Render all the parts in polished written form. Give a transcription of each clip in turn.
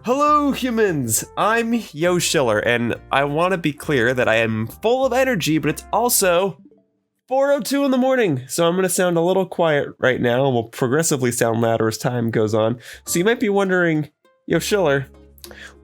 Hello humans, I'm Yoshiller, and I want to be clear that I am full of energy, but it's also 4:02 in the morning, so I'm going to sound a little quiet right now, and will progressively sound louder as time goes on. So you might be wondering, Yoshiller,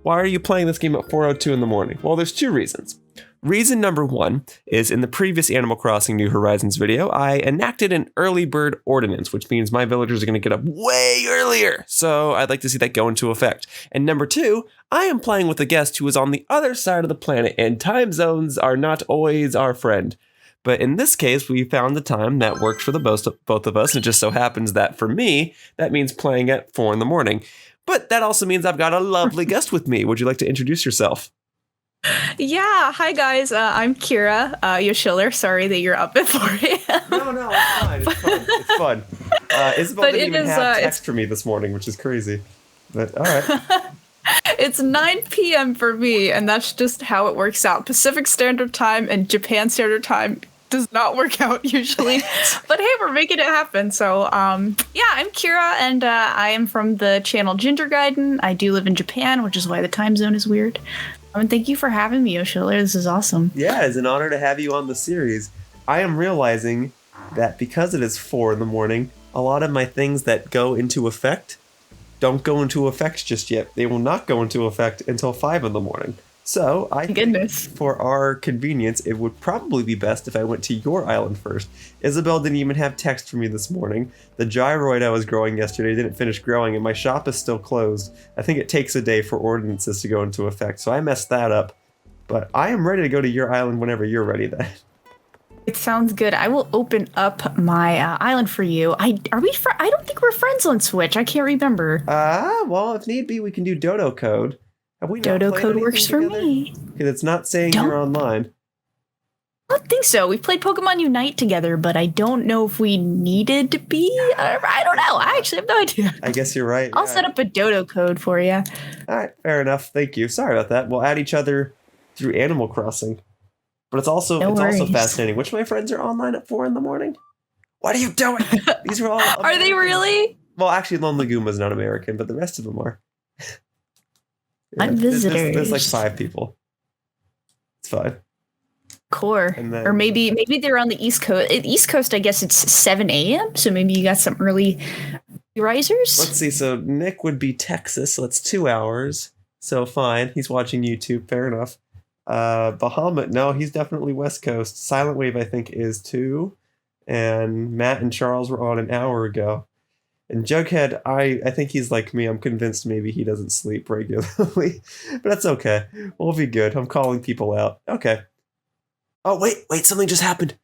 why are you playing this game at 4:02 in the morning? Well, there's two reasons. Reason number one is in the previous Animal Crossing New Horizons video, I enacted an early bird ordinance, which means my villagers are going to get up way earlier. So I'd like to see that go into effect. And number two, I am playing with a guest who is on the other side of the planet, and time zones are not always our friend. But in this case, we found the time that worked for the both of us. And it just so happens that for me, that means playing at 4 in the morning. But that also means I've got a lovely guest with me. Would you like to introduce yourself? Yeah, hi guys, I'm Kiira, Yoshiller. Sorry that you're up at 4 a.m. No, it's fine. It's fun. Isabel didn't even have text for me this morning, which is crazy. But all right. It's 9 p.m. for me, and that's just how it works out. Pacific Standard Time and Japan Standard Time does not work out usually. But hey, we're making it happen. So yeah, I'm Kiira, and I am from the channel Ginger Gaiden. I do live in Japan, which is why the time zone is weird. And thank you for having me, Yoshiller. This is awesome. Yeah, it's an honor to have you on the series. I am realizing that because it is 4 in the morning, a lot of my things that go into effect don't go into effect just yet. They will not go into effect until 5 in the morning. So I think for our convenience, it would probably be best if I went to your island first. Isabel didn't even have text for me this morning. The gyroid I was growing yesterday didn't finish growing, and my shop is still closed. I think it takes a day for ordinances to go into effect, so I messed that up. But I am ready to go to your island whenever you're ready then. It sounds good. I will open up my island for you. I don't think we're friends on Switch. I can't remember. Well, if need be, we can do Dodo Code. Dodo Code works for me. Because it's not saying you're online. I don't think so. We played Pokemon Unite together, but I don't know if we needed to be. I don't know. I actually have no idea. I guess you're right. I'll set up a Dodo Code for you. All right, fair enough. Thank you. Sorry about that. We'll add each other through Animal Crossing. But it's also fascinating. Which of my friends are online at 4 in the morning? What are you doing? These are all Are they really? Well, actually, Lonely Goomba's not American, but the rest of them are. Yeah, I'm visitors. There's like 5 people. It's fine. Core. Or maybe they're on the East Coast. East Coast, I guess it's 7 a.m. So maybe you got some early risers. Let's see. So Nick would be Texas. So that's 2 hours. So fine. He's watching YouTube. Fair enough. Bahamut. No, he's definitely West Coast. Silent Wave, I think, is 2. And Matt and Charles were on an hour ago. And Jughead, I think he's like me. I'm convinced maybe he doesn't sleep regularly. But that's okay. We'll be good. I'm calling people out. Okay. Oh, wait. Something just happened.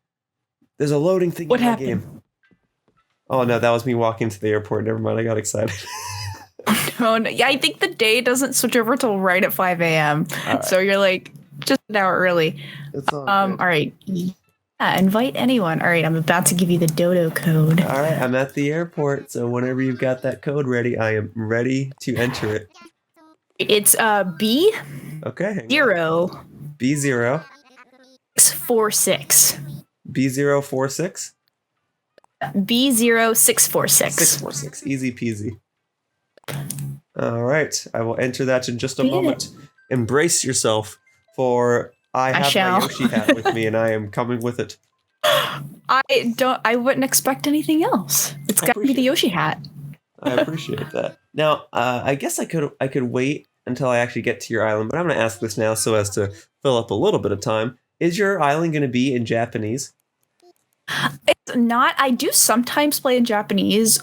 There's a loading thing in the game. Oh, no. That was me walking to the airport. Never mind. I got excited. Oh, no. Yeah, I think the day doesn't switch over till right at 5 a.m. Right. So you're like just an hour early. All right. Yeah, invite anyone. All right, I'm about to give you the Dodo Code. All right, I'm at the airport, so whenever you've got that code ready, I am ready to enter it. It's B. Okay. 0. B0. 646. B046. B0646. 646. Easy peasy. All right, I will enter that in just a moment. Embrace yourself, for I have my Yoshi hat with me, and I am coming with it. I wouldn't expect anything else. It's got to be the Yoshi hat. I appreciate that. Now, I guess I could wait until I actually get to your island, but I'm going to ask this now so as to fill up a little bit of time. Is your island going to be in Japanese? It's not. I do sometimes play in Japanese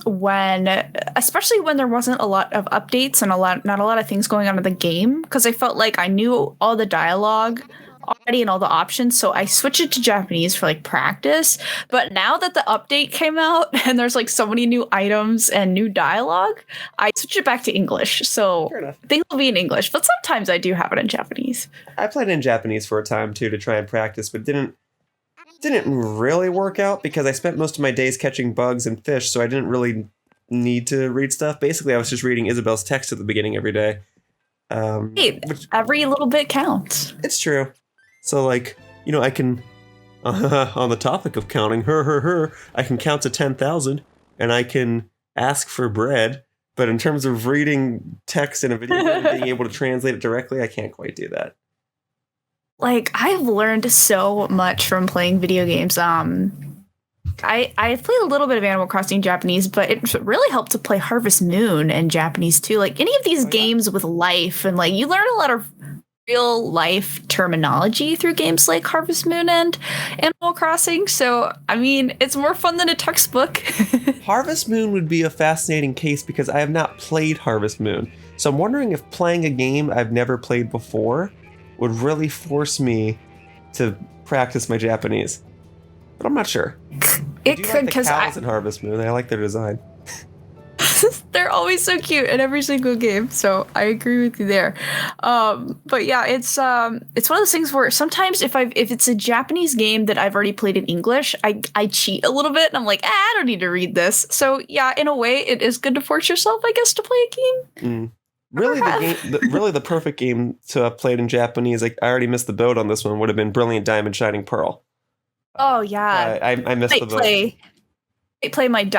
especially when there wasn't a lot of updates and not a lot of things going on in the game, because I felt like I knew all the dialogue already and all the options, so I switched it to Japanese for like practice. But now that the update came out and there's like so many new items and new dialogue, I switched it back to English. So things will be in English, but sometimes I do have it in Japanese. I played in Japanese for a time too to try and practice, but didn't really work out because I spent most of my days catching bugs and fish, so I didn't really need to read stuff. Basically, I was just reading Isabel's text at the beginning every day. Every little bit counts. It's true. So, like, I can, on the topic of counting, I can count to 10,000, and I can ask for bread, But in terms of reading text in a video game and being able to translate it directly, I can't quite do that. Like, I've learned so much from playing video games. I've played a little bit of Animal Crossing Japanese, but it really helped to play Harvest Moon in Japanese too. Like any of these games with life, and like you learn a lot of real life terminology through games like Harvest Moon and Animal Crossing. So I mean, it's more fun than a textbook. Harvest Moon would be a fascinating case because I have not played Harvest Moon. So I'm wondering if playing a game I've never played before would really force me to practice my Japanese. But I'm not sure. It could, because cows in Harvest Moon. I like their design. They're always so cute in every single game, so I agree with you there. But yeah, it's one of those things where sometimes if it's a Japanese game that I've already played in English, I cheat a little bit and I'm like, I don't need to read this. So yeah, in a way, it is good to force yourself, I guess, to play a game. Really, the perfect game to have played in Japanese. Like I already missed the boat on this one. Would have been Brilliant Diamond Shining Pearl. Oh yeah, I missed the boat.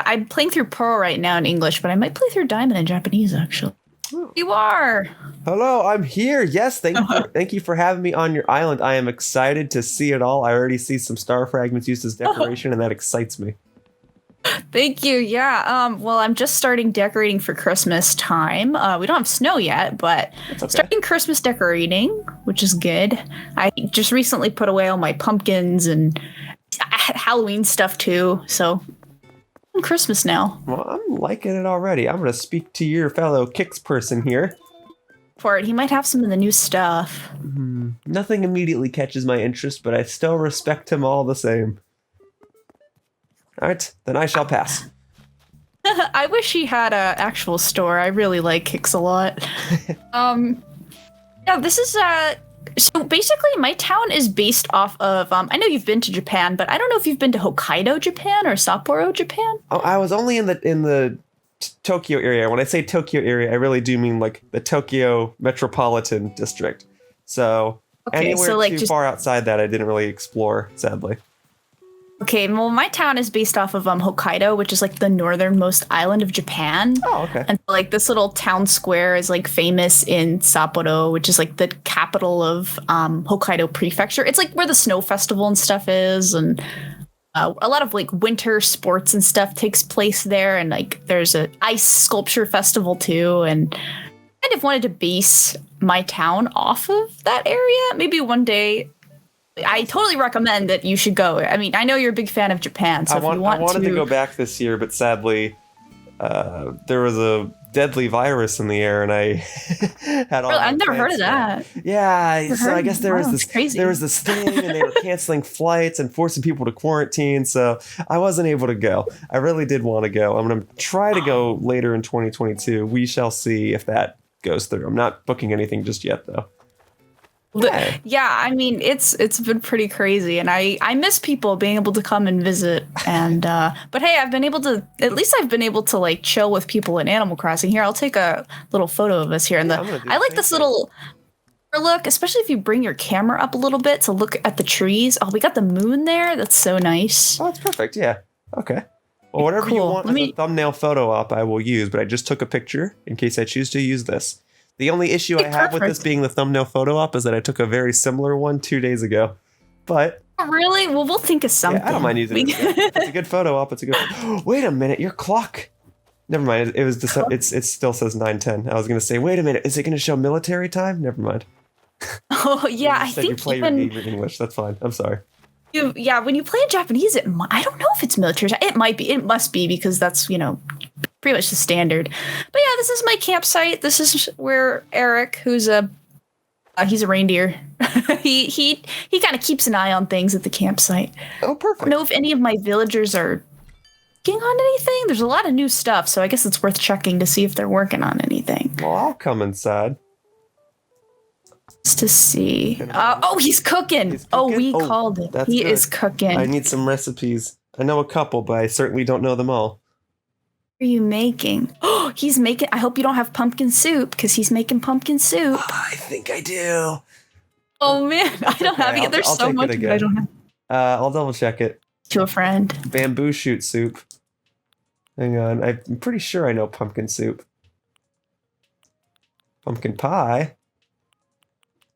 I'm playing through Pearl right now in English, but I might play through Diamond in Japanese actually. Oh. You are. Hello, I'm here. Yes, thank you for having me on your island. I am excited to see it all. I already see some star fragments used as decoration, and that excites me. Thank you. Yeah. Well, I'm just starting decorating for Christmas time. We don't have snow yet, but starting Christmas decorating, which is good. I just recently put away all my pumpkins and Halloween stuff too. So on Christmas now. Well, I'm liking it already. I'm going to speak to your fellow Kicks person here. For it, he might have some of the new stuff. Nothing immediately catches my interest, but I still respect him all the same. All right, then I shall pass. I wish he had an actual store. I really like Kicks a lot. Yeah, this is so basically my town is based off of I know you've been to Japan, but I don't know if you've been to Hokkaido, Japan or Sapporo, Japan. Oh, I was only in the Tokyo area. When I say Tokyo area, I really do mean like the Tokyo metropolitan district. So anywhere too far outside that I didn't really explore, sadly. Okay, well, my town is based off of Hokkaido, which is like the northernmost island of Japan. Oh, okay. And like this little town square is like famous in Sapporo, which is like the capital of Hokkaido Prefecture. It's like where the snow festival and stuff is, and a lot of like winter sports and stuff takes place there. And like there's a ice sculpture festival too. And I kind of wanted to base my town off of that area. Maybe one day. I totally recommend that you should go. I mean, I know you're a big fan of Japan, so I wanted to go back this year, but sadly, there was a deadly virus in the air, and I had all. I've never heard of that. Yeah, so I guess there was this thing, and they were canceling flights and forcing people to quarantine, so I wasn't able to go. I really did want to go. I'm going to try to go later in 2022. We shall see if that goes through. I'm not booking anything just yet, though. Yeah, I mean it's been pretty crazy, and I miss people being able to come and visit. And but hey, I've been able to like chill with people in Animal Crossing. Here, I'll take a little photo of us here. And I like this little look, especially if you bring your camera up a little bit to look at the trees. Oh, we got the moon there. That's so nice. Oh, that's perfect. Yeah. Okay. Well, whatever you want as a thumbnail photo op, I will use. But I just took a picture in case I choose to use this. The only issue I have with this being the thumbnail photo op is that I took a very similar one 2 days ago. But really? Well, we'll think of something. Yeah, I don't mind using it. It's a good photo op. It's a good. Wait a minute, your clock. Never mind. It was it still says 9:10. I was going to say, wait a minute, is it going to show military time? Never mind. Oh yeah, I think you play your game in English. That's fine. I'm sorry. When you play in Japanese, I don't know if it's military. It might be. It must be because that's pretty much the standard. But yeah, this is my campsite. This is where Eric, who's he's a reindeer. he kind of keeps an eye on things at the campsite. Oh, perfect. I don't know if any of my villagers are working on anything. There's a lot of new stuff, so I guess it's worth checking to see if they're working on anything. Well, I'll come inside. Just to see. He's cooking. We called it. He is cooking. I need some recipes. I know a couple, but I certainly don't know them all. What are you making? Oh, he's making. I hope you don't have pumpkin soup because he's making pumpkin soup. I think I do. Oh man, I don't have it. There's so much that I don't have. I'll double check it. To a friend. Bamboo shoot soup. Hang on, I'm pretty sure I know pumpkin soup. Pumpkin pie?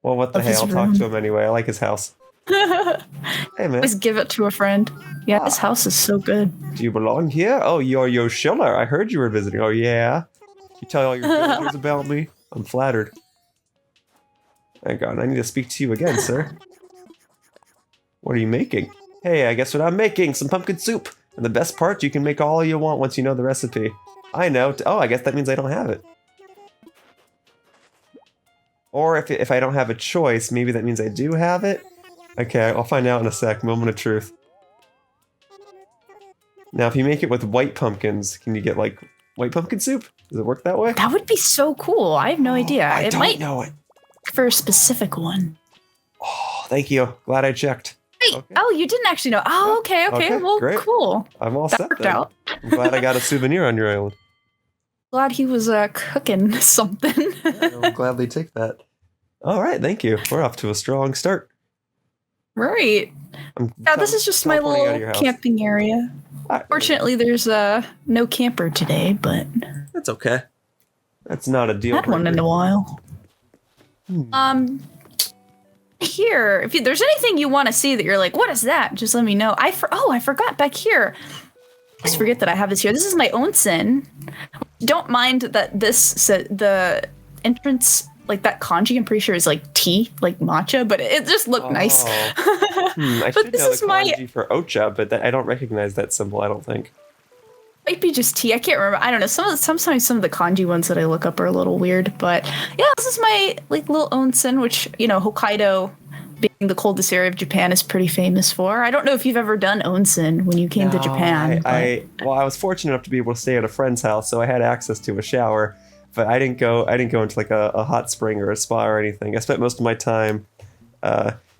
Well, what the Of his hell? I'll talk room. to him anyway. I like his house. Hey, man. Always give it to a friend. Yeah, this house is so good. Do you belong here? Oh, you're Yoshiller. I heard you were visiting. Oh, yeah? You tell all your villagers about me? I'm flattered. Hang on, I need to speak to you again, sir. What are you making? Hey, I guess what I'm making? Some pumpkin soup. And the best part, you can make all you want once you know the recipe. I know. Oh, I guess that means I don't have it. Or if I don't have a choice, maybe that means I do have it? Okay, I'll find out in a sec. Moment of truth. Now, if you make it with white pumpkins, can you get, like, white pumpkin soup? Does it work that way? That would be so cool. I have no idea. I It don't might know it. for a specific one. Oh, thank you. Glad I checked. Wait, Okay. oh, you didn't actually know. Oh, okay. Okay, Well, great. cool. I'm all That set worked then. out. I'm glad I got a souvenir on your island. Glad he was cooking something. I'll gladly take that. All right, thank you. We're off to a strong start. Right. Yeah, this is just my teleporting out of little your house. camping area. Ah, Fortunately, there's no camper today, but that's okay. That's not a deal had one in breaker. a while. Here, if there's anything you want to see that you're like, what is that? Just let me know. I forgot back here. I just forget that I have this here. This is my onsen. Don't mind that the entrance, like that kanji, I'm pretty sure is like tea, like matcha, but it just looked nice. I But should this know is the my- kanji for ocha, but I don't recognize that symbol, I don't think. Might be just tea. I can't remember. I don't know. Sometimes some of the kanji ones that I look up are a little weird, but yeah, this is my like little onsen, which Hokkaido, being the coldest area of Japan, is pretty famous for. I don't know if you've ever done onsen when you came to No, Japan. I was fortunate enough to be able to stay at a friend's house, so I had access to a shower. But I didn't go into like a hot spring or a spa or anything. I spent most of my time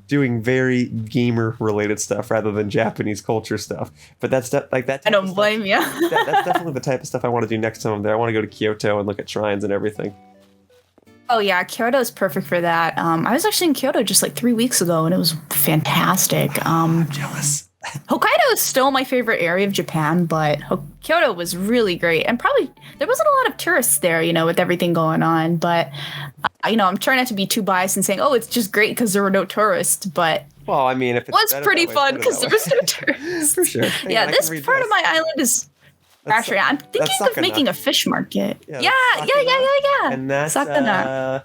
doing very gamer related stuff rather than Japanese culture stuff. But that's like that. I don't blame you. That's definitely the type of stuff I want to do next time I'm there. I want to go to Kyoto and look at shrines and everything. Oh yeah, Kyoto is perfect for that. I was actually in Kyoto just like 3 weeks ago, and it was fantastic. I'm jealous. Hokkaido is still my favorite area of Japan, but Kyoto was really great. And probably there wasn't a lot of tourists there, with everything going on. But, I'm trying not to be too biased and saying, oh, it's just great because there were no tourists. But Well, I mean, if it was pretty fun because there was no tourists. For sure. Hang Yeah, on, I this can read part this. of my island is That's trash. I'm thinking of Sakana. making a fish market. Yeah, Yeah. And that's Sakana.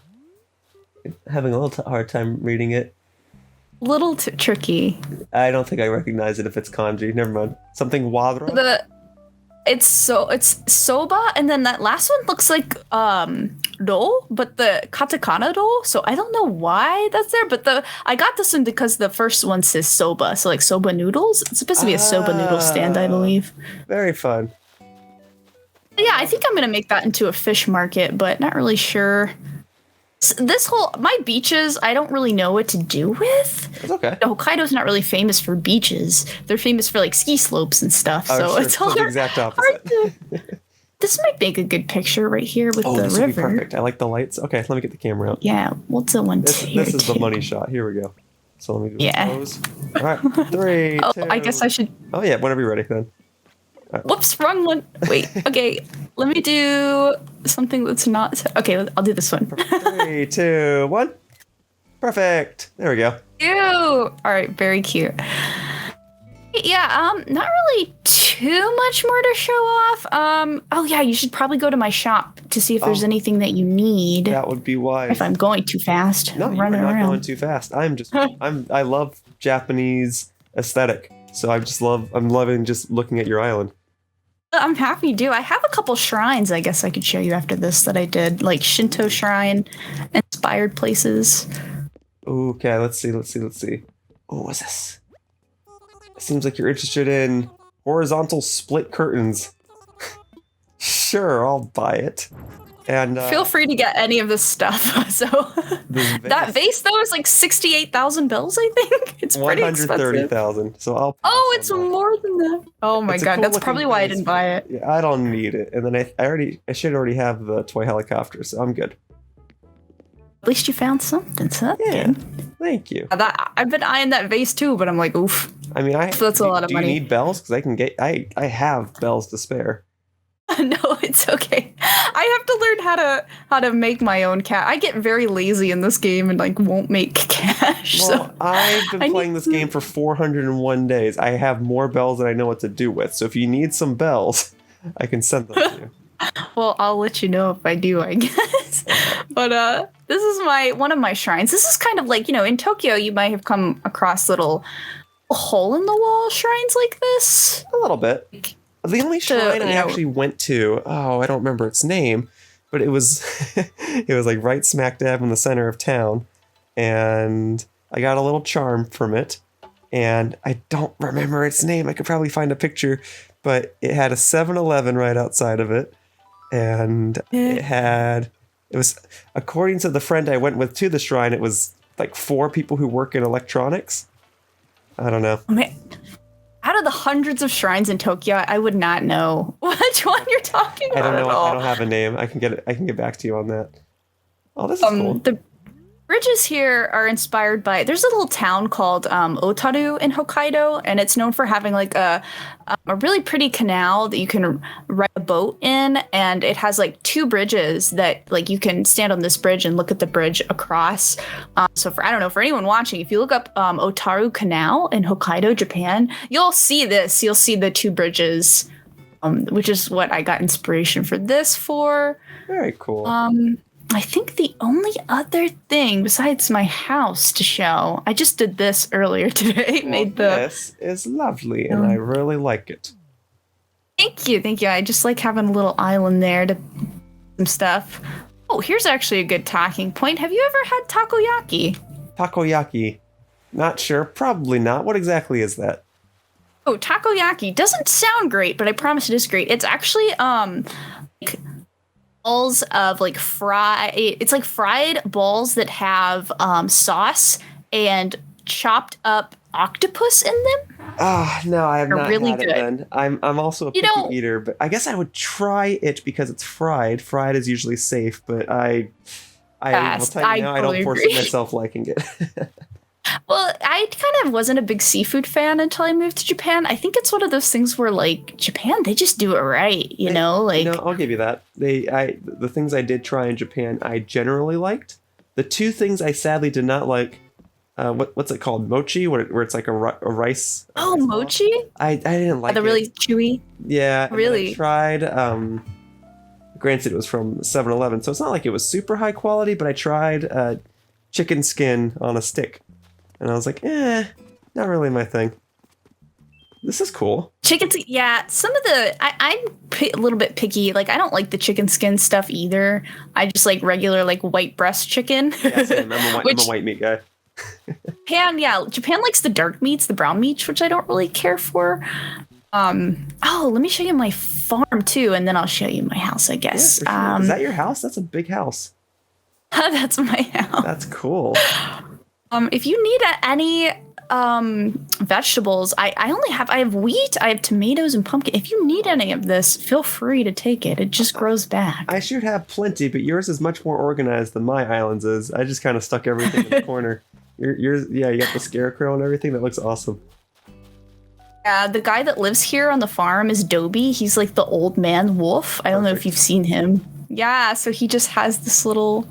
having a little hard time reading it. Little tricky. I don't think I recognize it if it's kanji. Never mind. Something wadra? It's soba, and then that last one looks like do, but the katakana do. So I don't know why that's there, but I got this one because the first one says soba, so like soba noodles. It's supposed to be a soba noodle stand, I believe. Very fun. Yeah, I think I'm gonna make that into a fish market, but not really sure. My beaches, I don't really know what to do with. It's okay. Hokkaido's not really famous for beaches. They're famous for like ski slopes and stuff. Oh, So sure. it's So the exact opposite. This might make a good picture right here with the this would be river. perfect. I like the lights. Okay, let me get the camera out. Yeah, what's the one This here is the too? money shot. Here we go. So let me do Yeah. those. All right, 3, Oh, 2. I guess I should. Oh yeah, whenever you're ready then. Whoops, wrong one. Wait, okay. Let me do something that's not. Okay, I'll do this one. 3, 2, 1. Perfect. There we go. Ew. All right, very cute. Yeah, not really too much more to show off. Oh yeah, you should probably go to my shop to see if there's anything that you need. That would be wise. If I'm going too fast, No, you're running not around. going too fast. I love Japanese aesthetic. So I'm loving just looking at your island. I'm happy to. I have a couple shrines I guess I could show you after this that I did, like Shinto shrine, inspired places. Okay, let's see. Oh, what's this? It seems like you're interested in horizontal split curtains. Sure, I'll buy it. And Feel free to get any of this stuff. So that vase though is like 68,000 bells, I think. It's pretty expensive. 130,000. So I'll. Oh, it's more than that. Oh my It's a god, cool that's looking probably why I vase, didn't buy it. Yeah, I don't need it. And then I should already have the toy helicopter, so I'm good. At least you found something, so that's Yeah. good. Thank you. I've been eyeing that vase too, but I'm like, oof. I mean, That's a lot of do money. you need bells? Because I have bells to spare. No, it's okay. I have to learn how to make my own cash. I get very lazy in this game and like won't make cash. Well, So I've been playing this game for 401 days. I have more bells than I know what to do with. So if you need some bells, I can send them to you. well, I'll let you know if I do, I guess. But this is one of my shrines. This is kind of like, in Tokyo, you might have come across little hole in the wall shrines like this. A little bit. The only shrine I actually went to, I don't remember its name, but it was it was like right smack dab in the center of town, and I got a little charm from it, and I don't remember its name. I could probably find a picture, but it had a 7-Eleven right outside of it, and it was, according to the friend I went with to the shrine, it was like 4 people who work in electronics. I don't know. Out of the hundreds of shrines in Tokyo, I would not know which one you're talking about. I don't know. At all. I don't have a name. I can get back to you on that. Oh, this is cool. The bridges here are inspired by. There's a little town called Otaru in Hokkaido, and it's known for having like a really pretty canal that you can ride a boat in, and it has like 2 bridges that like you can stand on this bridge and look at the bridge across. So for anyone watching, if you look up Otaru Canal in Hokkaido, Japan, you'll see this. You'll see the 2 bridges, which is what I got inspiration for this for. Very cool. I think the only other thing besides my house to show, I just did this earlier today. This is lovely, and I really like it. Thank you. I just like having a little island there to some stuff. Oh, here's actually a good talking point. Have you ever had takoyaki? Takoyaki. Not sure. Probably not. What exactly is that? Oh, takoyaki doesn't sound great, but I promise it is great. It's actually like balls of like fried balls that have sauce and chopped up octopus in them. No, I have not really had good. it then. I'm also a picky eater, but I guess I would try it because it's fried. Fried is usually safe, but I will tell you now, I don't foresee myself liking it. Well, I kind of wasn't a big seafood fan until I moved to Japan. I think it's one of those things where, like, Japan, they just do it right, you know? Like, I'll give you that. The things I did try in Japan, I generally liked. The 2 things I sadly did not like, what's it called? Mochi, where it's like a rice. Oh, mochi? I didn't like it. The really chewy? Yeah. Really? I tried, granted it was from 7-Eleven, so it's not like it was super high quality, but I tried chicken skin on a stick. And I was like, not really my thing. This is cool. Chicken, yeah. Some of I'm a little bit picky. Like, I don't like the chicken skin stuff either. I just like regular, like, white breast chicken. Yeah, same. I'm a white meat guy. Japan likes the dark meats, the brown meats, which I don't really care for. Let me show you my farm, too, and then I'll show you my house, I guess. Yeah, sure. Is that your house? That's a big house. That's my house. That's cool. If you need any vegetables, I have wheat, I have tomatoes and pumpkin. If you need any of this, feel free to take it. It just grows back. I should have plenty, but yours is much more organized than my island's is. I just kind of stuck everything in the corner. Yours, you got the scarecrow and everything. That looks awesome. Yeah, the guy that lives here on the farm is Dobie. He's like the old man wolf. I don't know if you've seen him. Yeah, so he just has this little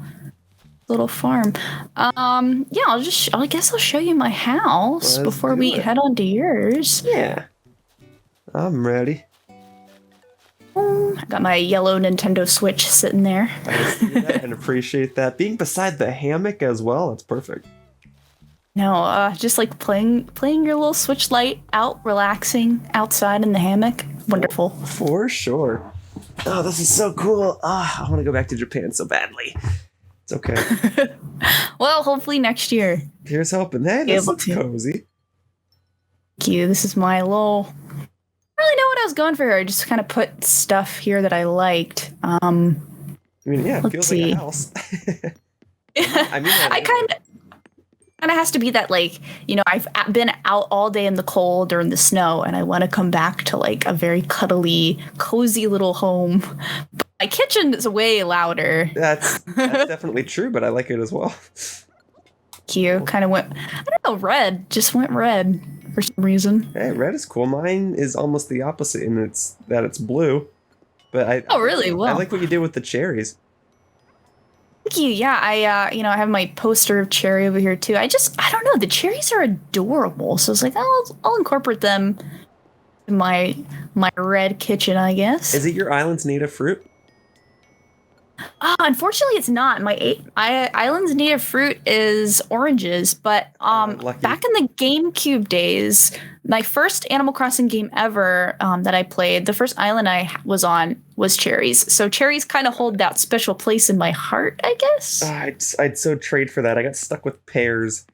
farm. I guess I'll show you my house before we head on to yours. Yeah. I'm ready. I got my yellow Nintendo Switch sitting there. I see that and appreciate that. Being beside the hammock as well, that's perfect. No, just like playing your little Switch Lite out, relaxing outside in the hammock. Wonderful. For sure. Oh, this is so cool. I want to go back to Japan so badly. It's okay. Well, hopefully next year. Here's hoping. Hey, this looks cozy. Thank you. This is my little... I don't really know what I was going for here. I just kind of put stuff here that I liked. I mean, yeah, it feels like a house. I kind of has to be that, like, I've been out all day in the cold or in the snow, and I want to come back to, like, a very cuddly, cozy little home. But my kitchen is way louder. That's definitely true, but I like it as well. Cute. Kind of went, I don't know, red. Just went red for some reason. Hey, red is cool. Mine is almost the opposite, and it's blue. But Oh, really? I Well, like what you did with the cherries. thank you. Yeah, I have my poster of cherry over here too. I don't know. The cherries are adorable, so it's like I'll incorporate them in my red kitchen, I guess. Is it your island's native fruit? Unfortunately, it's not. Island's native fruit is oranges, but Lucky. back in the GameCube days, my first Animal Crossing game ever that I played, the first island I was on was cherries. So cherries kind of hold that special place in my heart, I guess. I'd so trade for that. I got stuck with pears,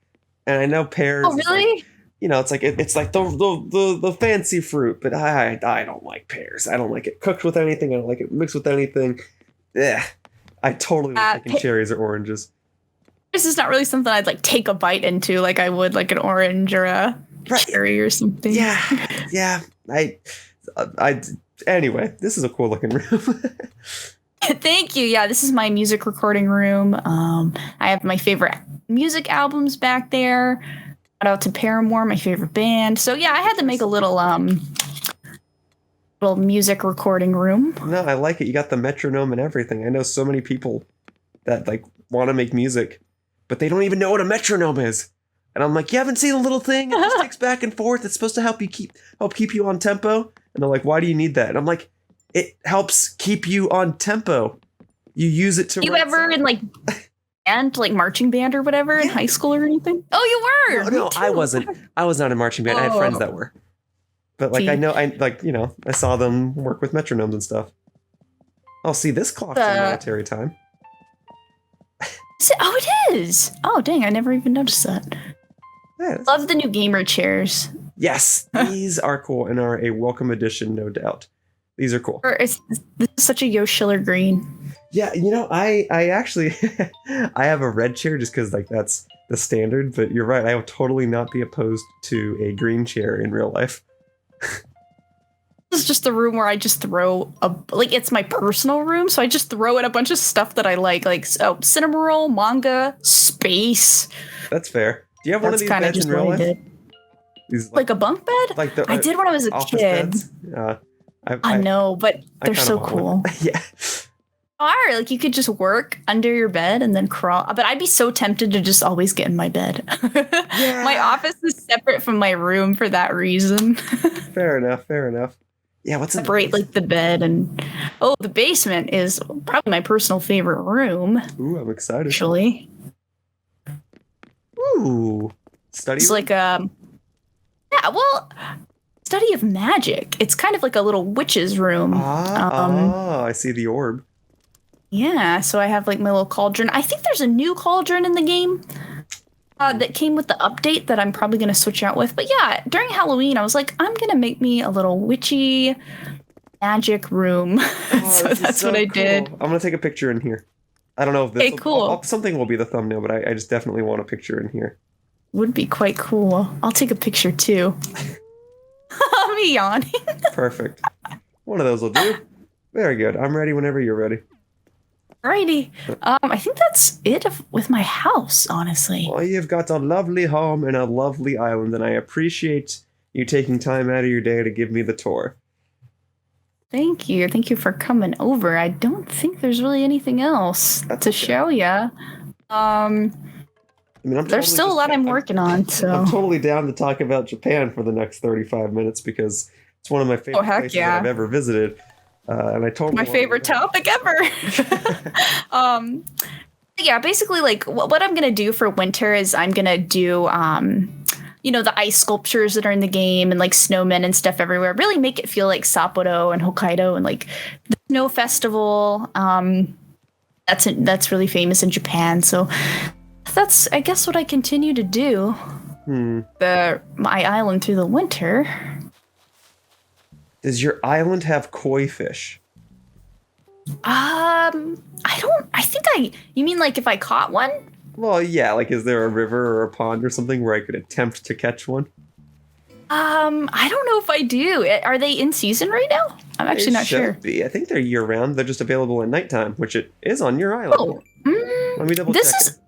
and I know pears. Oh, really? It's like it's like the fancy fruit, but I don't like pears. I don't like it cooked with anything. I don't like it mixed with anything. Yeah, I totally would pick cherries or oranges. This is not really something I'd like take a bite into, like I would like an orange or a cherry or something. Yeah. Anyway, this is a cool looking room. Thank you. Yeah, this is my music recording room. I have my favorite music albums back there. Shout out to Paramore, my favorite band. So yeah, I had to make a little music recording room. No, I like it. You got the metronome and everything. I know so many people that like want to make music, but they don't even know what a metronome is. And I'm like, you haven't seen a little thing? It just ticks back and forth. It's supposed to help keep you on tempo. And they're like, why do you need that? And I'm like, it helps keep you on tempo. You use it to. You ever in like band, like marching band or whatever in high school or anything? Oh, you were. No, I wasn't. I was not in marching band. I had friends that were. But like I saw them work with metronomes and stuff. Oh, see, this clock's in military time. Oh, it is. Oh, dang! I never even noticed that. Yeah, love the new gamer chairs. Yes, these are cool and are a welcome addition, no doubt. These are cool. This is such a Yoshiller green. Yeah, I actually I have a red chair just because like that's the standard. But you're right. I would totally not be opposed to a green chair in real life. This is just the room where I just throw it's my personal room, so I just throw in a bunch of stuff that I like cinema roll, manga, space. That's fair. Do you have one of these beds in real life? These, like a bunk bed? Like I did when I was a kid. I know, but they're so cool. Yeah. Or like you could just work under your bed and then crawl. But I'd be so tempted to just always get in my bed. Yeah. My office is separate from my room for that reason. Fair enough. Yeah, what's separate like the bed and the basement is probably my personal favorite room. Ooh, I'm excited. Actually. Ooh. Study. It's like study of magic. It's kind of like a little witch's room. I see the orb. Yeah, so I have like my little cauldron. I think there's a new cauldron in the game that came with the update that I'm probably going to switch out with. But yeah, during Halloween, I was like, I'm going to make me a little witchy magic room. So that's what I did. I'm going to take a picture in here. I don't know if this something will be the thumbnail, but I just definitely want a picture in here. Would be quite cool. I'll take a picture too. I'm yawning. Perfect. One of those will do. Very good. I'm ready whenever you're ready. Alrighty. I think that's it with my house, honestly. Well, you've got a lovely home and a lovely island, and I appreciate you taking time out of your day to give me the tour. Thank you. Thank you for coming over. I don't think there's really anything else to show you. There's still a lot I'm working on, so... I'm totally down to talk about Japan for the next 35 minutes because it's one of my favorite places that I've ever visited. And I totally my favorite topic ever. Yeah, basically, like what I'm gonna do for winter is I'm gonna do the ice sculptures that are in the game and like snowmen and stuff everywhere. Really make it feel like Sapporo and Hokkaido and like the snow festival. That's really famous in Japan. So that's I guess what I continue to do. My island through the winter. Does your island have koi fish? I think you mean like if I caught one? Well, yeah, like is there a river or a pond or something where I could attempt to catch one? I don't know if I do. Are they in season right now? I'm actually not sure. Be. I think they're year round. They're just available at nighttime, which it is on your island. Let me double check. This is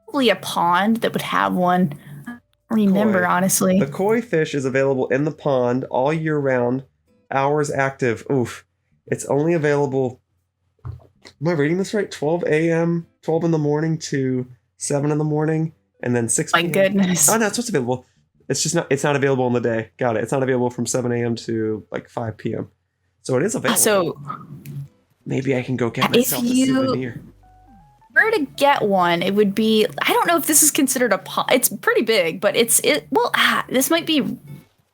probably a pond that would have one. Remember, honestly. The koi fish is available in the pond all year round, hours active. Oof. It's only available. Am I reading this right? 12 a.m., 12 in the morning to 7 in the morning, and then 6 My p.m. goodness. Oh, no, it's what's available. It's not available in the day. Got it. It's not available from 7 a.m. to like 5 p.m. So it is available. So maybe I can go get if myself a you souvenir. were to get one, it would be, I don't know if this is considered a pond. It's pretty big, but this might be.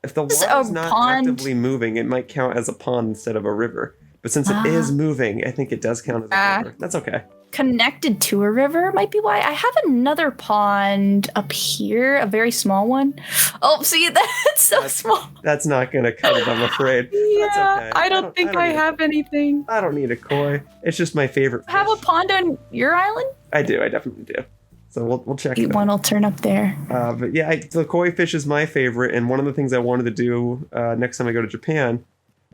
If the water's not actively moving, it might count as a pond instead of a river. But since it is moving, I think it does count as a river. That's okay. Connected to a river might be why. I have another pond up here, a very small one. Oh, see, that's so small. That's not going to cut it, I'm afraid. Yeah, that's okay. I don't think I have anything. I don't need a koi. It's just my favorite fish. Have a pond on your island? I do. I definitely do. So we'll check it out. One will turn up there. But yeah, the koi fish is my favorite. And one of the things I wanted to do next time I go to Japan,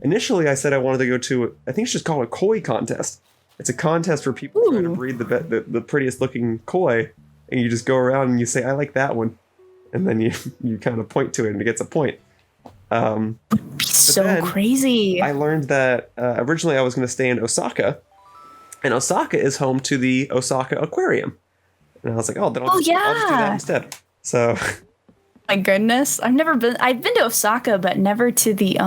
initially I said I wanted to go to, I think it's just called a koi contest. It's a contest where people try to breed the prettiest looking koi, and you just go around and you say, I like that one. And then you kind of point to it and it gets a point. So crazy. I learned that originally I was going to stay in Osaka, and Osaka is home to the Osaka Aquarium. And I was like, oh, then I'll just do that instead. So. My goodness. I've been to Osaka, but never to the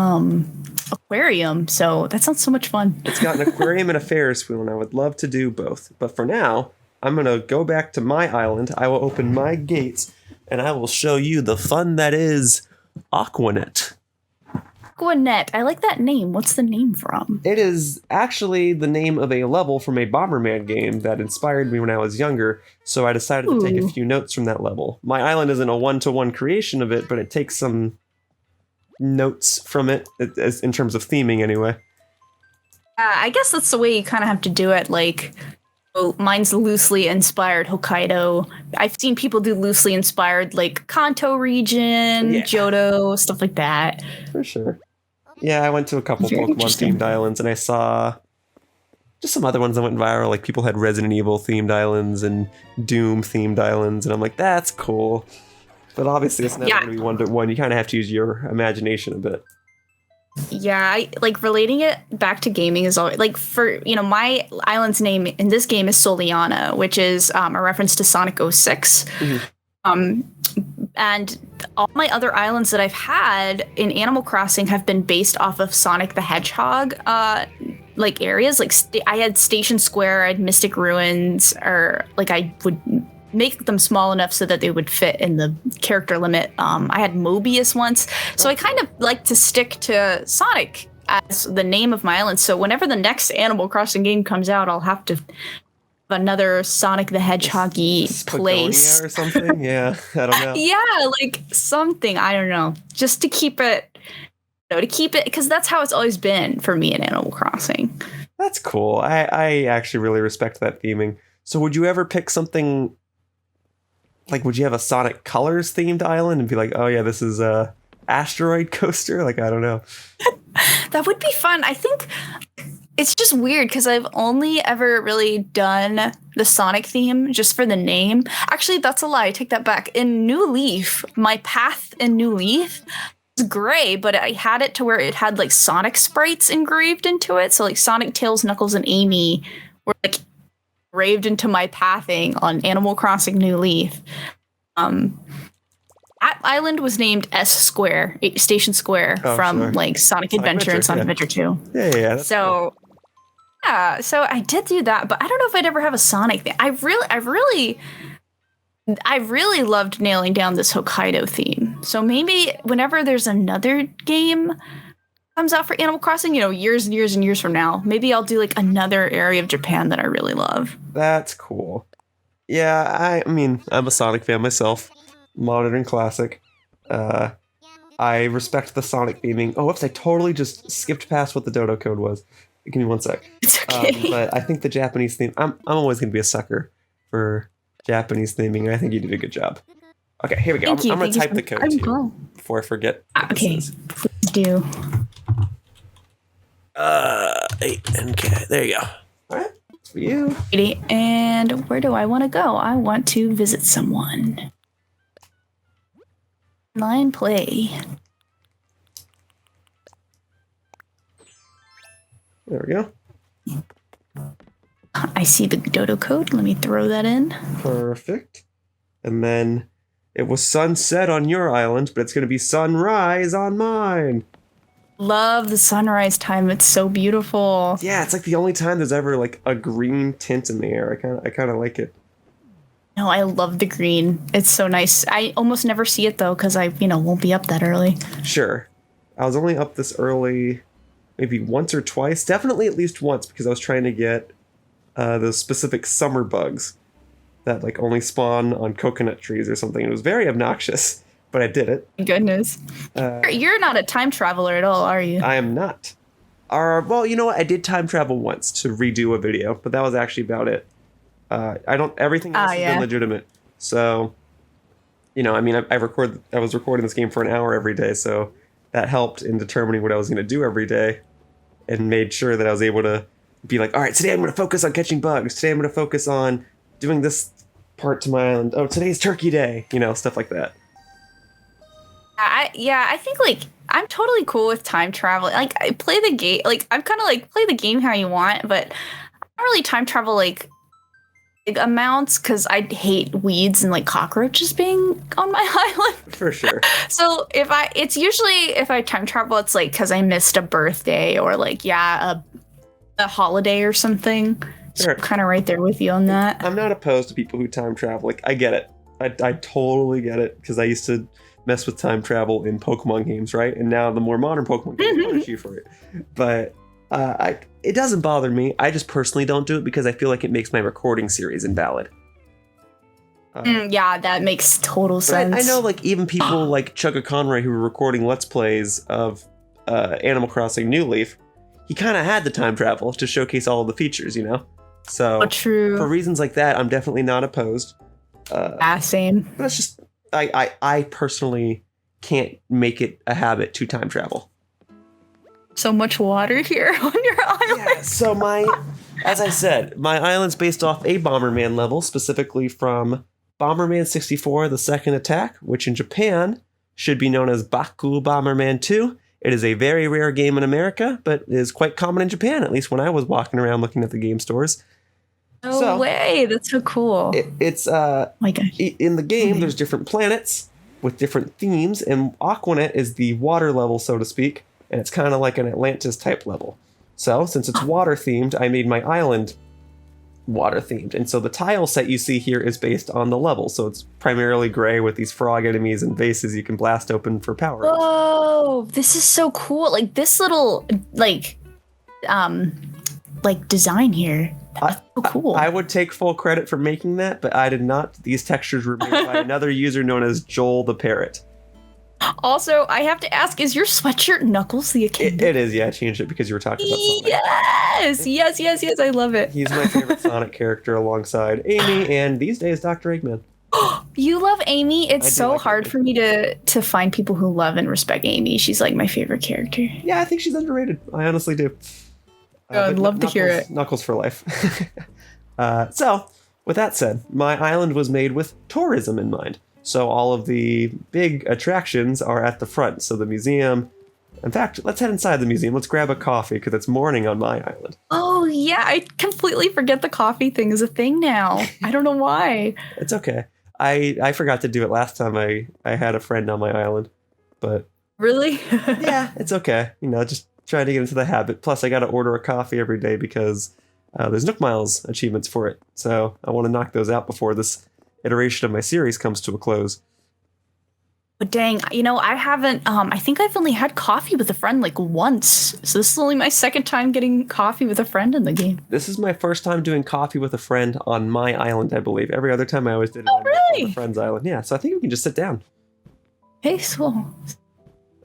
aquarium. So that sounds so much fun. It's got an aquarium and a Ferris wheel, and I would love to do both. But for now, I'm going to go back to my island. I will open my gates, and I will show you the fun that is Aquanet. Aquanet. I like that name. What's the name from? It is actually the name of a level from a Bomberman game that inspired me when I was younger, so I decided to take a few notes from that level. My island isn't a one-to-one creation of it, but it takes some notes from it, in terms of theming anyway. I guess that's the way you kind of have to do it. Like, mine's loosely inspired Hokkaido. I've seen people do loosely inspired, like, Kanto region, Johto, stuff like that. For sure. Yeah, I went to a couple Pokemon-themed islands, and I saw just some other ones that went viral. Like, people had Resident Evil-themed islands and Doom-themed islands, and I'm like, that's cool. But obviously, it's not going to be one-to-one. You kind of have to use your imagination a bit. Yeah, relating it back to gaming is always, like, for, my island's name in this game is Soliana, which is a reference to Sonic 06. Mm-hmm. And all my other islands that I've had in Animal Crossing have been based off of Sonic the Hedgehog, areas. Like, I had Station Square, I had Mystic Ruins, or, like, I would make them small enough so that they would fit in the character limit. I had Mobius once, so I kind of like to stick to Sonic as the name of my island. So whenever the next Animal Crossing game comes out, I'll have to have another Sonic the Hedgehog-y place or something. Yeah, I don't know. Yeah, like something, I don't know, just to keep it, because that's how it's always been for me in Animal Crossing. That's cool. I actually really respect that theming. So would you ever pick something? Like, would you have a Sonic Colors themed island and be like, oh yeah, this is a asteroid coaster? Like, I don't know. That would be fun. I think it's just weird because I've only ever really done the Sonic theme just for the name. Actually, that's a lie. I take that back. In New Leaf, my path in New Leaf is gray, but I had it to where it had like Sonic sprites engraved into it. So like Sonic, Tails, Knuckles, and Amy were like engraved into my pathing on Animal Crossing New Leaf. That island was named Station Square, from like Sonic Adventure and Sonic Adventure 2. Yeah. So I did do that, but I don't know if I'd ever have a Sonic thing. I really loved nailing down this Hokkaido theme. So maybe whenever there's another game comes out for Animal Crossing, years and years and years from now, maybe I'll do like another area of Japan that I really love. That's cool. Yeah, I mean, I'm a Sonic fan myself. Modern and classic. I respect the Sonic theming. Oh, whoops, I totally just skipped past what the Dodo code was. Give me one sec. It's okay. But I think the Japanese theme, I'm always going to be a sucker for Japanese theming, and I think you did a good job. Okay, here we go. I'm going to type the code to you before I forget. Okay, please do. 8NK. There you go. All right, it's for you. And where do I want to go? I want to visit someone. Line play. There we go. I see the dodo code. Let me throw that in. Perfect. And then it was sunset on your island, but it's going to be sunrise on mine. Love the sunrise time. It's so beautiful. Yeah, it's like the only time there's ever like a green tint in the air. I kind of like it. No, I love the green. It's so nice. I almost never see it though because I, won't be up that early. Sure. I was only up this early maybe once or twice. Definitely at least once because I was trying to get those specific summer bugs that like only spawn on coconut trees or something. It was very obnoxious, but I did it. Goodness. You're not a time traveler at all, are you? I am not. Well, you know what? I did time travel once to redo a video, but that was actually about it. Everything else has been legitimate. So, I was recording this game for an hour every day, so that helped in determining what I was going to do every day and made sure that I was able to be like, all right, today I'm going to focus on catching bugs. Today I'm going to focus on doing this part to my island. Oh, today's turkey day, stuff like that. I think like I'm totally cool with time travel. Like I play the game, like I'm kind of like play the game how you want, but I don't really time travel like big amounts because I hate weeds and like cockroaches being on my island. For sure. So it's usually if I time travel, it's like because I missed a birthday or like a holiday or something. Sure. So I'm kind of right there with you on that. I'm not opposed to people who time travel. Like I get it. I totally get it because I used to mess with time travel in Pokemon games, right? And now the more modern Pokemon games punish you for it. But it doesn't bother me. I just personally don't do it because I feel like it makes my recording series invalid. That makes total sense. I know like even people like Chugga Conroy who were recording Let's Plays of Animal Crossing New Leaf, he kind of had the time travel to showcase all of the features, So true. For reasons like that, I'm definitely not opposed. Same. But it's just I personally can't make it a habit to time travel. So much water here on your island. Yeah, so as I said, my island's based off a Bomberman level, specifically from Bomberman 64, The Second Attack, which in Japan should be known as Baku Bomberman 2. It is a very rare game in America, but is quite common in Japan, at least when I was walking around looking at the game stores. No way, that's so cool. It's my gosh. In the game, there's different planets with different themes, and Aquanet is the water level, so to speak, and it's kind of like an Atlantis type level. So, since it's water themed, I made my island water themed, and so the tile set you see here is based on the level, so it's primarily gray with these frog enemies and vases you can blast open for power. Whoa, this is so cool! Like this little like design here. That's so cool. I would take full credit for making that, but I did not. These textures were made by another user known as Joel the Parrot. Also, I have to ask, is your sweatshirt Knuckles the Echidna? It is, yeah. I changed it because you were talking about Sonic. Yes, I love it. He's my favorite Sonic character alongside Amy and these days Dr. Eggman. You love Amy? It's so hard for me to find people who love and respect Amy. She's like my favorite character. Yeah, I think she's underrated. I honestly do. I'd love to hear it. Knuckles for life. So, with that said, my island was made with tourism in mind. So all of the big attractions are at the front. So the museum. In fact, let's head inside the museum. Let's grab a coffee because it's morning on my island. Oh, yeah. I completely forget the coffee thing is a thing now. I don't know why. It's okay. I forgot to do it last time I had a friend on my island. But really? Yeah, it's okay. Just trying to get into the habit. Plus, I got to order a coffee every day because there's Nook Miles achievements for it. So I want to knock those out before this iteration of my series comes to a close. But dang, I haven't, I think I've only had coffee with a friend like once. So this is only my second time getting coffee with a friend in the game. This is my first time doing coffee with a friend on my island, I believe. Every other time I always did it on a friend's island. Yeah, so I think we can just sit down. Hey, so.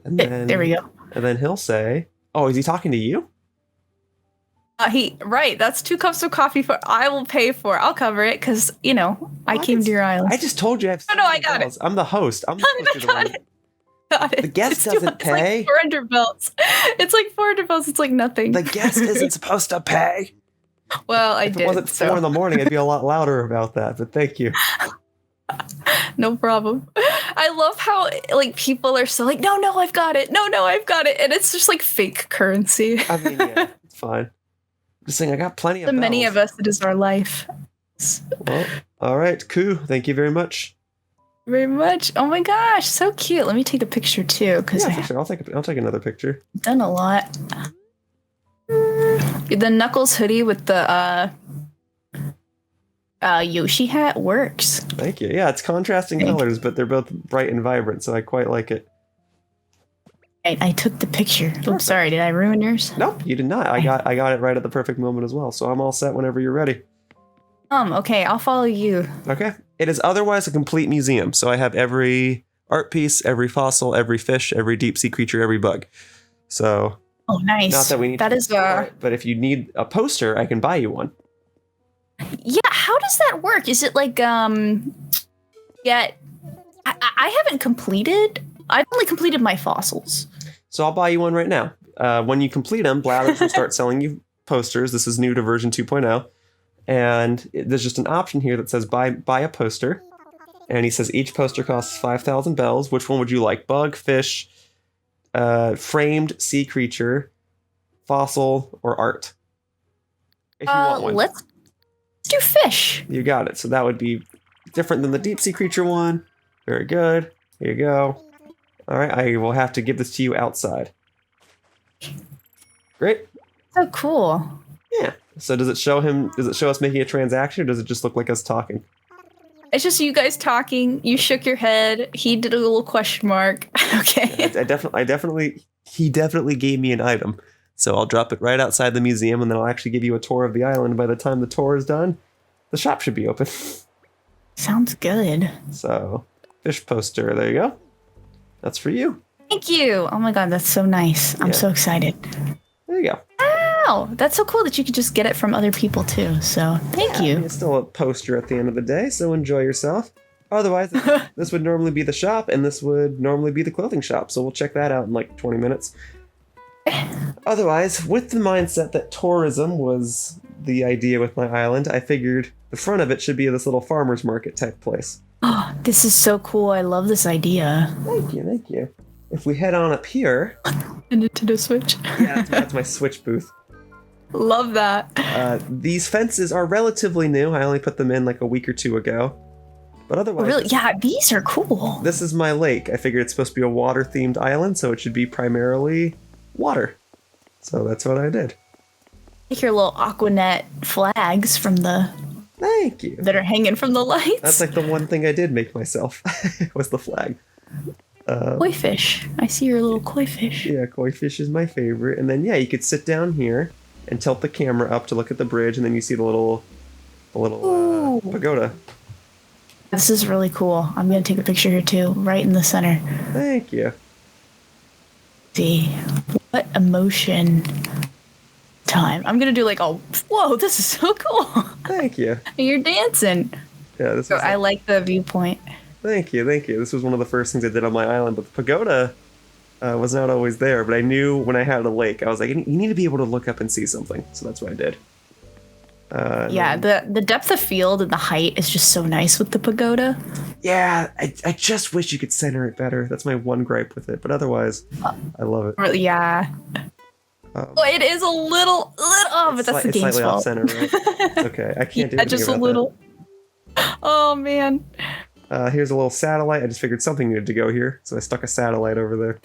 And then, there we go. And then he'll say, oh, is he talking to you? Right, that's 2 cups of coffee I will pay for. I'll cover it because, I came to your island. I just told you I have I got it. I'm the host. I'm the Got it. The guest doesn't pay. It's like 400 belts. It's like 400 belts. It's like nothing. The guest isn't supposed to pay. Well, if it wasn't 4 in the morning, I'd be a lot louder about that, but thank you. No problem. I love how people are so like, no, I've got it. No, I've got it. And it's just like fake currency. I mean, yeah. fine. Just saying, I got plenty of The many bells. of us, it is our life. Well, all right, cool. Thank you very much. Very much. Oh my gosh, so cute. Let me take a picture too, because Yeah, for sure. I'll take another picture. I've done a lot. The Knuckles hoodie with the Yoshi hat works. Thank you. Yeah, it's contrasting colors, but they're both bright and vibrant, so I quite like it. I took the picture. Oops, sorry, did I ruin yours? Nope, you did not. I got it right at the perfect moment as well, so I'm all set whenever you're ready. Okay, I'll follow you. Okay. It is otherwise a complete museum, so I have every art piece, every fossil, every fish, every deep sea creature, every bug. So, Oh, nice. not that we need that to is explore it, but if you need a poster, I can buy you one. Yeah, how does that work? Is it like yeah, I haven't completed. I've only completed my fossils. So I'll buy you one right now. When you complete them, Blathers will start selling you posters. This is new to version 2.0. And there's just an option here that says buy a poster. And he says each poster costs 5,000 bells. Which one would you like? Bug, fish, framed sea creature, fossil, or art? If you want one. Let's do fish. You got it. So that would be different than the deep sea creature one. Very good. Here you go. All right, I will have to give this to you outside. Great. So cool. Yeah. So does it show us making a transaction, or does it just look like us talking? It's just you guys talking. You shook your head. He did a little question mark. Okay. He definitely gave me an item. So I'll drop it right outside the museum, and then I'll actually give you a tour of the island. By the time the tour is done, the shop should be open. Sounds good. So, fish poster, there you go. That's for you. Thank you. Oh my god, that's so nice. I'm so excited. There you go. Wow, that's so cool that you could just get it from other people too. So thank you. It's still a poster at the end of the day, so enjoy yourself. Otherwise, this would normally be the shop, and this would normally be the clothing shop. So we'll check that out in like 20 minutes. Otherwise, with the mindset that tourism was the idea with my island, I figured the front of it should be this little farmer's market type place. Oh, this is so cool. I love this idea. Thank you, thank you. If we head on up here... A Nintendo Switch. Yeah, that's my Switch booth. Love that. These fences are relatively new. I only put them in like a week or two ago. But otherwise... Really? Yeah, these are cool. This is my lake. I figured it's supposed to be a water-themed island, so it should be primarily water. So that's what I did. Like your little Aquanet flags from the... Thank you. That are hanging from the lights. That's like the one thing I did make myself, was the flag. Koi fish. I see your little koi fish. Yeah, koi fish is my favorite. And then, yeah, you could sit down here and tilt the camera up to look at the bridge, and then you see the little pagoda. This is really cool. I'm going to take a picture here too, right in the center. Thank you. See, what emotion time. I'm going to do like, oh, whoa, this is so cool. Thank you. You're dancing. Yeah, this So is I like the viewpoint. Thank you, thank you. This was one of the first things I did on my island, but the pagoda was not always there. But I knew when I had a lake, I was like, you need to be able to look up and see something. So that's what I did. Yeah, the depth of field and the height is just so nice with the pagoda. Yeah, I just wish you could center it better. That's my one gripe with it. But otherwise, I love it. Yeah. It is a little, but that's the game's slightly fault. off center, right? It's okay, I can't do anything just about a little. Oh man. Here's a little satellite. I just figured something needed to go here, so I stuck a satellite over there.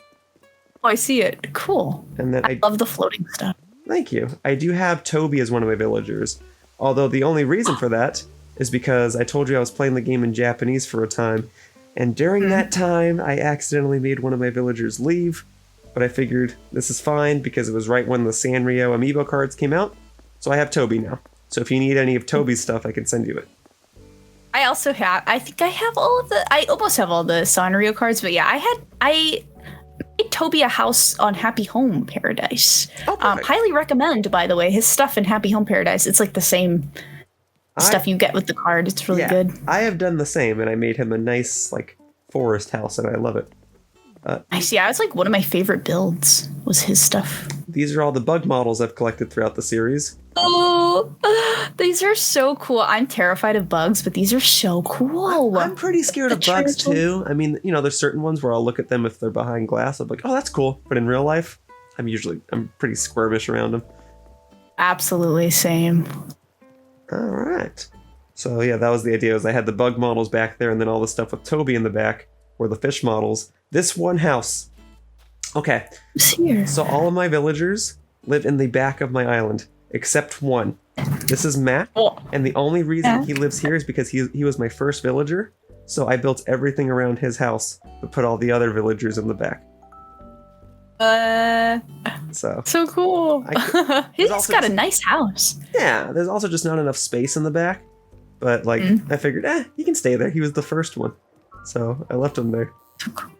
Oh, I see it. Cool. And then I love the floating stuff. Thank you. I do have Toby as one of my villagers, although the only reason for that is because I told you I was playing the game in Japanese for a time, and during that time, I accidentally made one of my villagers leave, but I figured this is fine because it was right when the Sanrio amiibo cards came out, so I have Toby now. So if you need any of Toby's stuff, I can send you it. I also have, I think I have I almost have all the Sanrio cards, but yeah, I made Toby a house on Happy Home Paradise. Oh, highly recommend, by the way, his stuff in Happy Home Paradise. It's like the same stuff you get with the card. It's really good. I have done the same, and I made him a nice, like, forest house, and I love it. I see. I was like, one of my favorite builds was his stuff. These are all the bug models I've collected throughout the series. Oh, these are so cool. I'm terrified of bugs, but these are so cool. I'm pretty scared of bugs too. I mean, there's certain ones where I'll look at them if they're behind glass. I'm like, oh, that's cool. But in real life, I'm pretty squirmish around them. Absolutely same. All right. So yeah, that was the idea. Was I had the bug models back there, and then all the stuff with Toby in the back were the fish models. This one house. Okay. Here. So all of my villagers live in the back of my island, except one. This is Matt, and the only reason he lives here is because he was my first villager. So I built everything around his house, but put all the other villagers in the back. So cool. He's got a nice house. Yeah, there's also just not enough space in the back. But like, I figured, he can stay there. He was the first one, so I left him there. So cool.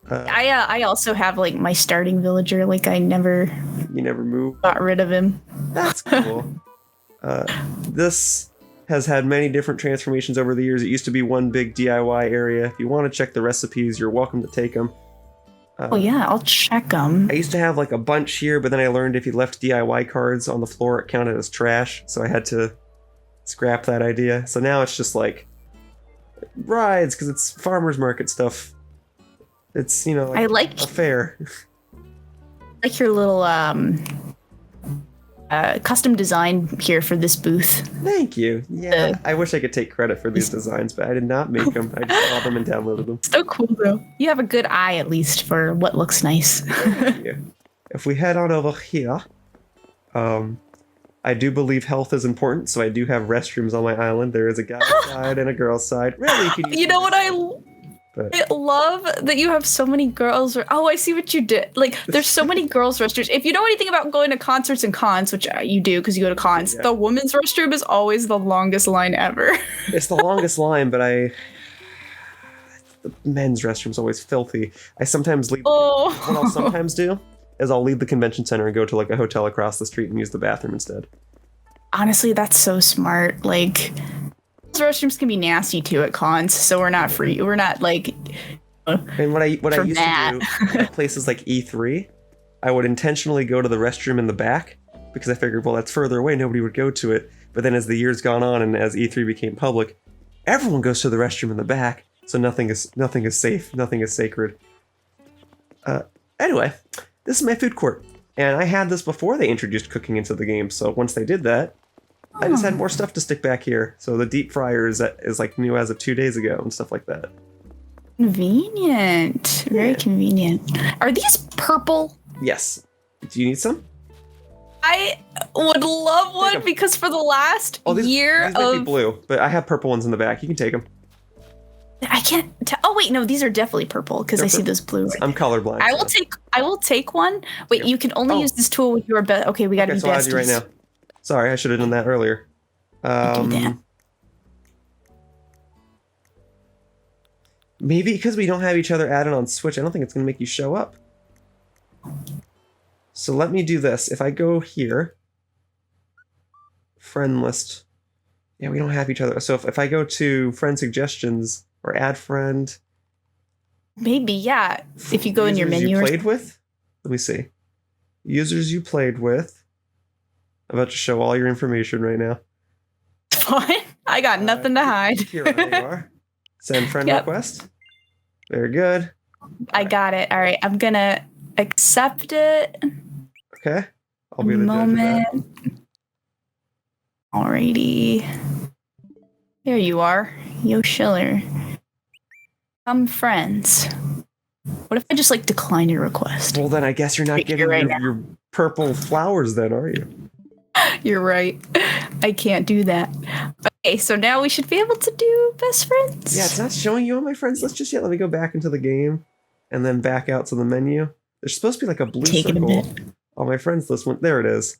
I also have like my starting villager. Like you never moved. Got rid of him. That's cool. This has had many different transformations over the years. It used to be one big DIY area. If you want to check the recipes, you're welcome to take them. Oh yeah, I'll check them. I used to have like a bunch here, but then I learned if you left DIY cards on the floor, it counted as trash. So I had to scrap that idea. So now it's just like rides, because it's farmers market stuff. It's, like I like a fair. Like your little custom design here for this booth. Thank you. Yeah, I wish I could take credit for these designs, but I did not make them. I just saw them and downloaded them. So cool, though. You have a good eye, at least, for what looks nice. Thank you. If we head on over here, I do believe health is important, so I do have restrooms on my island. There is a guy's side and a girl's side. Really, you know what I love that you have so many girls. Oh, I see what you did. Like, there's so many girls' restrooms. If you know anything about going to concerts and cons, which you do because you go to cons, the women's restroom is always the longest line ever. It's the longest line, but the men's restroom is always filthy. I sometimes leave. What I'll sometimes do is I'll leave the convention center and go to like a hotel across the street and use the bathroom instead. Honestly, that's so smart. Like, restrooms can be nasty too at cons, so we're not free. We're not like. And what I used to do at places like E3, I would intentionally go to the restroom in the back because I figured, well, that's further away. Nobody would go to it. But then as the years gone on and as E3 became public, everyone goes to the restroom in the back. So nothing is safe. Nothing is sacred. Anyway, this is my food court, and I had this before they introduced cooking into the game. So once they did that, I just had more stuff to stick back here. So the deep fryer is like new as of 2 days ago and stuff like that. Convenient. Very convenient. Are these purple? Yes. Do you need some? I would love one because for the last year these might be blue, but I have purple ones in the back. You can take them. I can't tell. Oh wait, no, these are definitely purple because I see those blue. I'm colorblind. I will take one. Wait, you can only use this tool with your best. Okay, we got to be besties. I'll add you right now. Sorry, I should have done that earlier. Maybe because we don't have each other added on Switch, I don't think it's going to make you show up. So let me do this. If I go here, friend list. Yeah, we don't have each other. So if I go to friend suggestions or add friend. Maybe, yeah. If you go in your menu. You played with? Let me see. Users you played with. I'm about to show all your information right now. Fine. I got nothing to hide. Kiira, there you are. Send friend request. Very good. I got it. All right. I'm going to accept it. Okay. I'll be the judge of that. Alrighty. There you are. Yoshiller. Friends. What if I just like decline your request? Well, then I guess you're not getting your purple flowers then, are you? You're right. I can't do that. Okay, so now we should be able to do best friends. Yeah, it's not showing you all my friends lists just yet. Let me go back into the game and then back out to the menu. There's supposed to be like a blue circle on my friends list. There it is.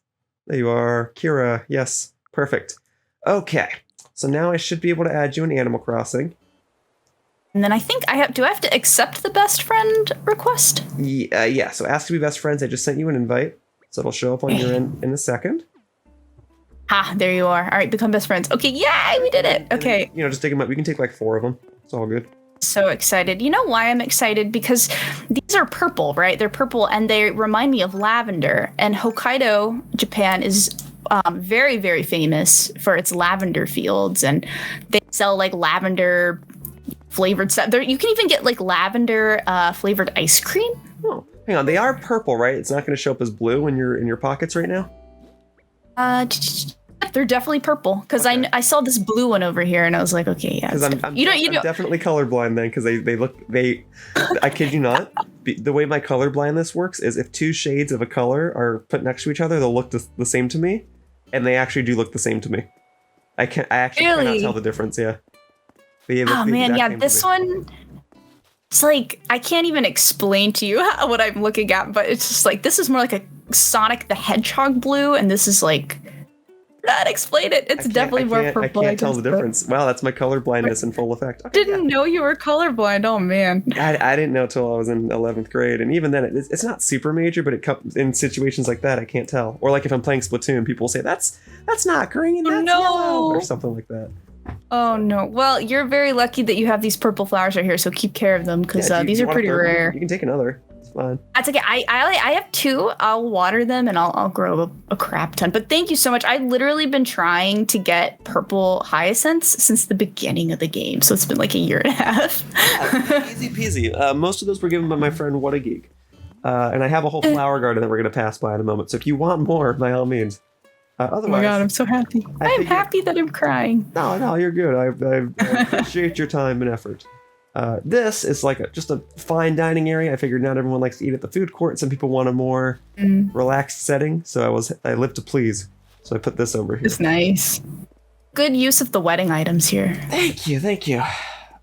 There you are. Kiira. Yes. Perfect. Okay. So now I should be able to add you in Animal Crossing. And then I think do I have to accept the best friend request? Yeah. So ask to be best friends. I just sent you an invite. So it'll show up on your end in a second. There you are. All right, become best friends. Okay, yay, we did it. Okay. Then, just dig them up. We can take like 4 of them. It's all good. So excited. You know why I'm excited? Because these are purple, right? They're purple and they remind me of lavender. And Hokkaido, Japan is very, very famous for its lavender fields. And they sell like lavender flavored stuff. You can even get like lavender flavored ice cream. Oh, hang on. They are purple, right? It's not going to show up as blue when you're in your pockets right now? They're definitely purple because Okay. I saw this blue one over here and I was like, okay, yeah. Because I'm you don't. definitely colorblind then, because they I kid you not, the way my color blindness works is if two shades of a color are put next to each other, they'll look the same to me, and they actually do look the same to me. I actually cannot Really? tell the difference. Yeah. Oh man, yeah, this one. It's like I can't even explain to you what I'm looking at, but it's just like this is more like a Sonic the Hedgehog blue, and this is like. Not explain it. It's definitely more purple. I can't tell the difference. Wow, that's my color blindness in full effect. Okay, Didn't know you were colorblind. Oh man. I didn't know till I was in 11th grade, and even then, it's not super major, but it comes in situations like that. I can't tell. Or like if I'm playing Splatoon, people say that's not green, that's yellow, or something like that. Oh no. Well, you're very lucky that you have these purple flowers right here, so keep care of them because these are pretty rare. You can take another. It's fine. That's okay. I have 2. I'll water them and I'll grow a crap ton. But thank you so much. I've literally been trying to get purple hyacinths since the beginning of the game, so it's been like a year and a half. Yeah, easy peasy. Most of those were given by my friend What a Geek, and I have a whole flower garden that we're gonna pass by in a moment. So if you want more, by all means. Otherwise, Oh my god, I'm so happy. I'm happy that I'm crying. No, you're good. I appreciate your time and effort. This is like just a fine dining area. I figured not everyone likes to eat at the food court. Some people want a more relaxed setting, so I live to please. So I put this over here. It's nice. Good use of the wedding items here. Thank you.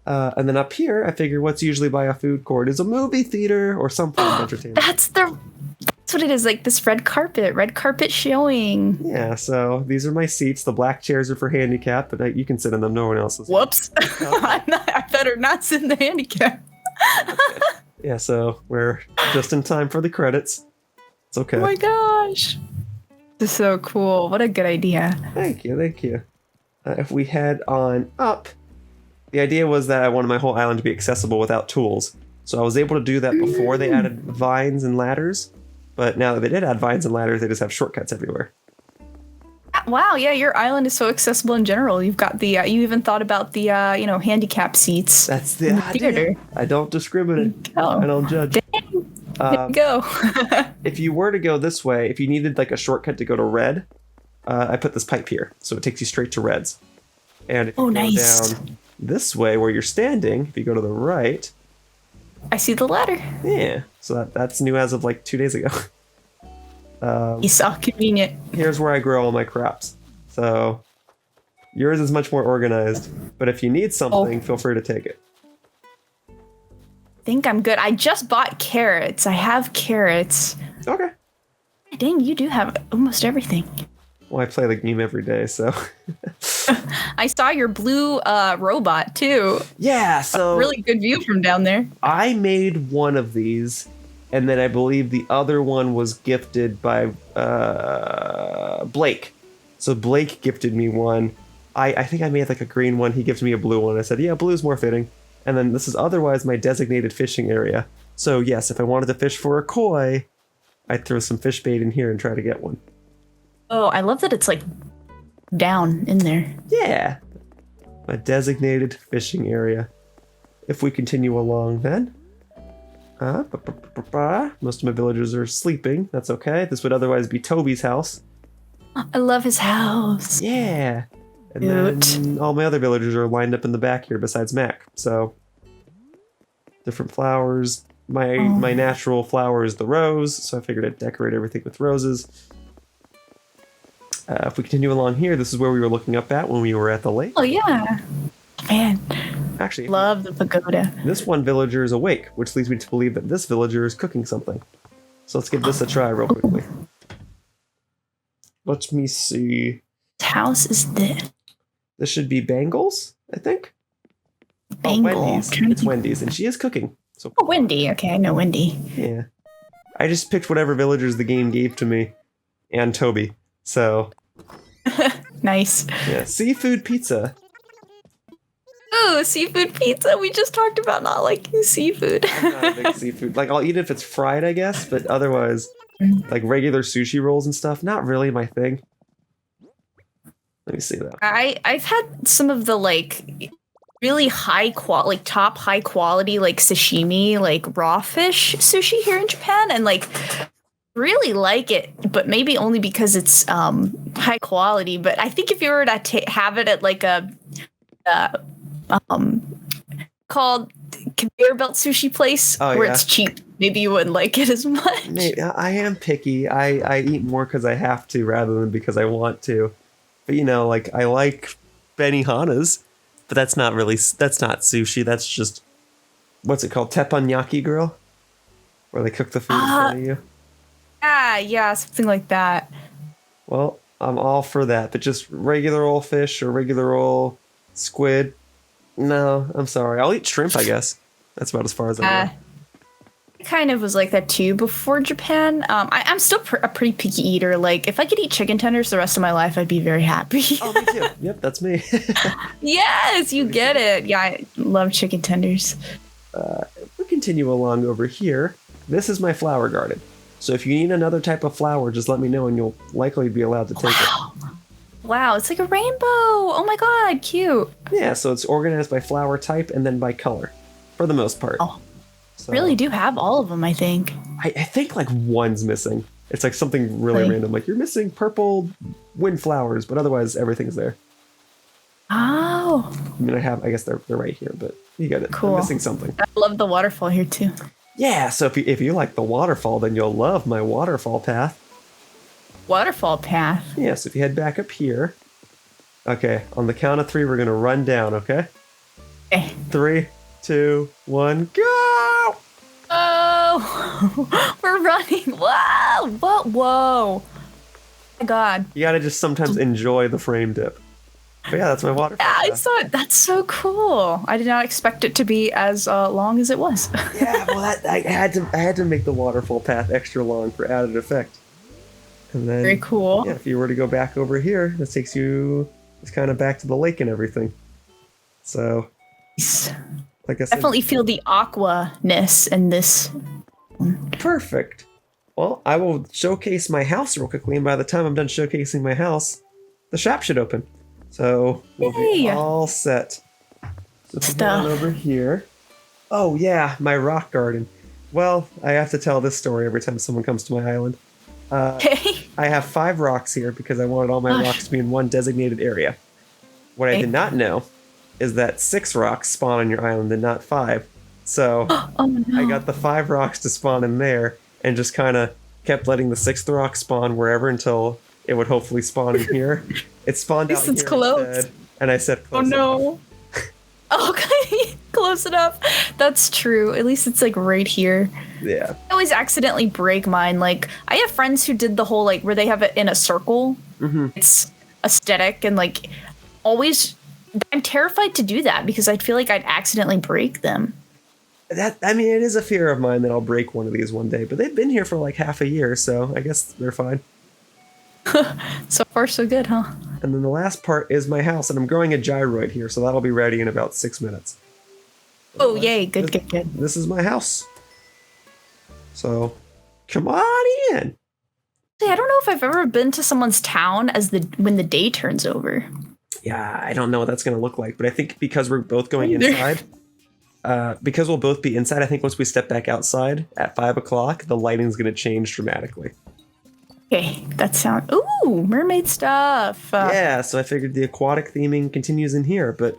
And then up here, I figure what's usually by a food court is a movie theater or some form of entertainment. That's what it is, like this red carpet showing. Yeah, so these are my seats. The black chairs are for handicap, but you can sit in them. No one else is. Whoops. I better not sit in the handicap. Yeah, so we're just in time for the credits. It's okay. Oh my gosh. This is so cool. What a good idea. Thank you. If we head on up, the idea was that I wanted my whole island to be accessible without tools. So I was able to do that before they added vines and ladders. But now that they did add vines and ladders, they just have shortcuts everywhere. Wow, yeah, your island is so accessible in general. You've got the, you even thought about the, handicap seats. That's the theater. I don't discriminate. I don't judge. Go. If you were to go this way, if you needed like a shortcut to go to red, I put this pipe here, so it takes you straight to reds. And if you go down this way where you're standing, if you go to the right, I see the ladder. Yeah, so that's new as of like 2 days ago. It's all convenient. Here's where I grow all my crops. So yours is much more organized, but if you need something, feel free to take it. I think I'm good. I just bought carrots. I have carrots. Okay. Dang, you do have almost everything. Well, I play the game every day, so. I saw your blue robot too. Yeah, so. A really good view from down there. I made one of these, and then I believe the other one was gifted by Blake. So Blake gifted me one. I think I made like a green one. He gifted me a blue one. I said, yeah, blue's more fitting. And then this is otherwise my designated fishing area. So yes, if I wanted to fish for a koi, I'd throw some fish bait in here and try to get one. Oh, I love that it's like down in there. Yeah. My designated fishing area. If we continue along then. Most of my villagers are sleeping. That's okay. This would otherwise be Toby's house. I love his house. Yeah. And then all my other villagers are lined up in the back here besides Mac. So different flowers. My natural flower is the rose, so I figured I'd decorate everything with roses. If we continue along here, this is where we were looking up at when we were at the lake. Oh yeah. Man. Actually, love the pagoda. This one villager is awake, which leads me to believe that this villager is cooking something. So let's give this a try real quickly. Let me see. What house is this? This should be Bangles, I think. Bangles. Oh, Wendy's. It's Wendy's, and she is cooking. So. Oh, Wendy. Okay, I know Wendy. Yeah. I just picked whatever villagers the game gave to me, and Toby. So. Nice. Yeah, seafood pizza. Ooh, seafood pizza. We just talked about not liking seafood. I'm not a big seafood. Like, I'll eat it if it's fried, I guess, but otherwise, like regular sushi rolls and stuff, not really my thing. Let me see that. I've had some of the like really top high quality like sashimi, like raw fish sushi here in Japan, and like really like it, but maybe only because it's high quality, but I think if you were to have it at like a called conveyor belt sushi place where it's cheap, maybe you wouldn't like it as much. I am picky. I eat more because I have to rather than because I want to. But like I like Benihana's, but that's not sushi. That's just, what's it called? Teppanyaki grill, where they cook the food in front of you. Yeah, something like that. Well, I'm all for that, but just regular old fish or regular old squid. No, I'm sorry. I'll eat shrimp, I guess. That's about as far as I go. I kind of was like that too before Japan. I'm still a pretty picky eater. Like, if I could eat chicken tenders the rest of my life, I'd be very happy. Oh, me too. Yep, that's me. Yes, you get it. Yeah, I love chicken tenders. If we continue along over here, this is my flower garden. So if you need another type of flower, just let me know and you'll likely be allowed to take it. Wow, it's like a rainbow. Oh my god, cute. Yeah, so it's organized by flower type and then by color, for the most part. Oh, so, really do have all of them, I think. I think like one's missing. It's like something really random. Like, you're missing purple windflowers, but otherwise everything's there. Oh. I mean, I guess they're right here, but you got it. Cool. I'm missing something. I love the waterfall here too. Yeah, so if you like the waterfall, then you'll love my waterfall path. Waterfall path? Yeah, so if you head back up here. Okay, on the count of 3, we're going to run down, okay? Okay. 3, 2, 1, go! Oh! We're running. Whoa! Whoa! Whoa! Oh my god. You gotta just sometimes enjoy the frame dip. But yeah, that's my waterfall path. I saw it. That's so cool. I did not expect it to be as long as it was. Yeah, well, I had to make the waterfall path extra long for added effect. And then, very cool. Yeah, if you were to go back over here, this takes you just kind of back to the lake and everything. So, like I said, definitely feel the aqua-ness in this. Perfect. Well, I will showcase my house real quickly, and by the time I'm done showcasing my house, the shop should open. So we'll be all set. So if we go on over here. Oh yeah, my rock garden. Well, I have to tell this story every time someone comes to my island. I have 5 rocks here because I wanted all my rocks to be in one designated area. What I did not know is that 6 rocks spawn on your island and not 5. So I got the 5 rocks to spawn in there and just kind of kept letting the 6th rock spawn wherever until it would hopefully spawn in here. It spawned out here instead, and I said close enough. Okay, close enough. That's true. At least it's like right here. Yeah. I always accidentally break mine. Like, I have friends who did the whole, like, where they have it in a circle. Mm-hmm. It's aesthetic, and, like, always, I'm terrified to do that because I'd feel like I'd accidentally break them. I mean, it is a fear of mine that I'll break one of these one day, but they've been here for like half a year, so I guess they're fine. So far, so good, huh? And then the last part is my house, and I'm growing a gyroid here, so that'll be ready in about 6 minutes. Oh, yay. Good. This is my house. So, come on in. I don't know if I've ever been to someone's town when the day turns over. Yeah, I don't know what that's going to look like, but I think because we're both going inside, because we'll both be inside, I think once we step back outside at 5 o'clock, the lighting's going to change dramatically. Okay, that sounds... Ooh, mermaid stuff. Yeah, so I figured the aquatic theming continues in here, but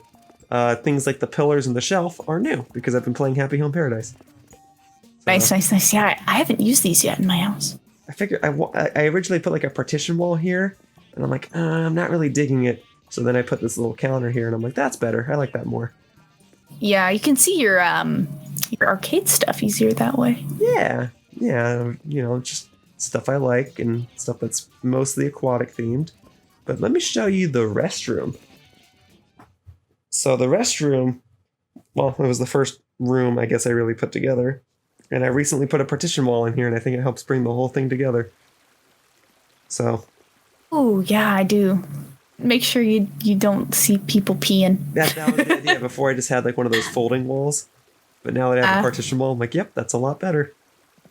things like the pillars and the shelf are new because I've been playing Happy Home Paradise. So, nice. Yeah, I haven't used these yet in my house. I figured I originally put like a partition wall here, and I'm like, I'm not really digging it. So then I put this little counter here, and I'm like, that's better. I like that more. Yeah, you can see your arcade stuff easier that way. Yeah, just stuff I like and stuff that's mostly aquatic themed. But let me show you the restroom. So the restroom, well, it was the first room I guess I really put together. And I recently put a partition wall in here, and I think it helps bring the whole thing together. So. Oh, yeah, I do. Make sure you don't see people peeing. That was the idea. Before I just had like one of those folding walls. But now that I have a partition wall, I'm like, yep, that's a lot better.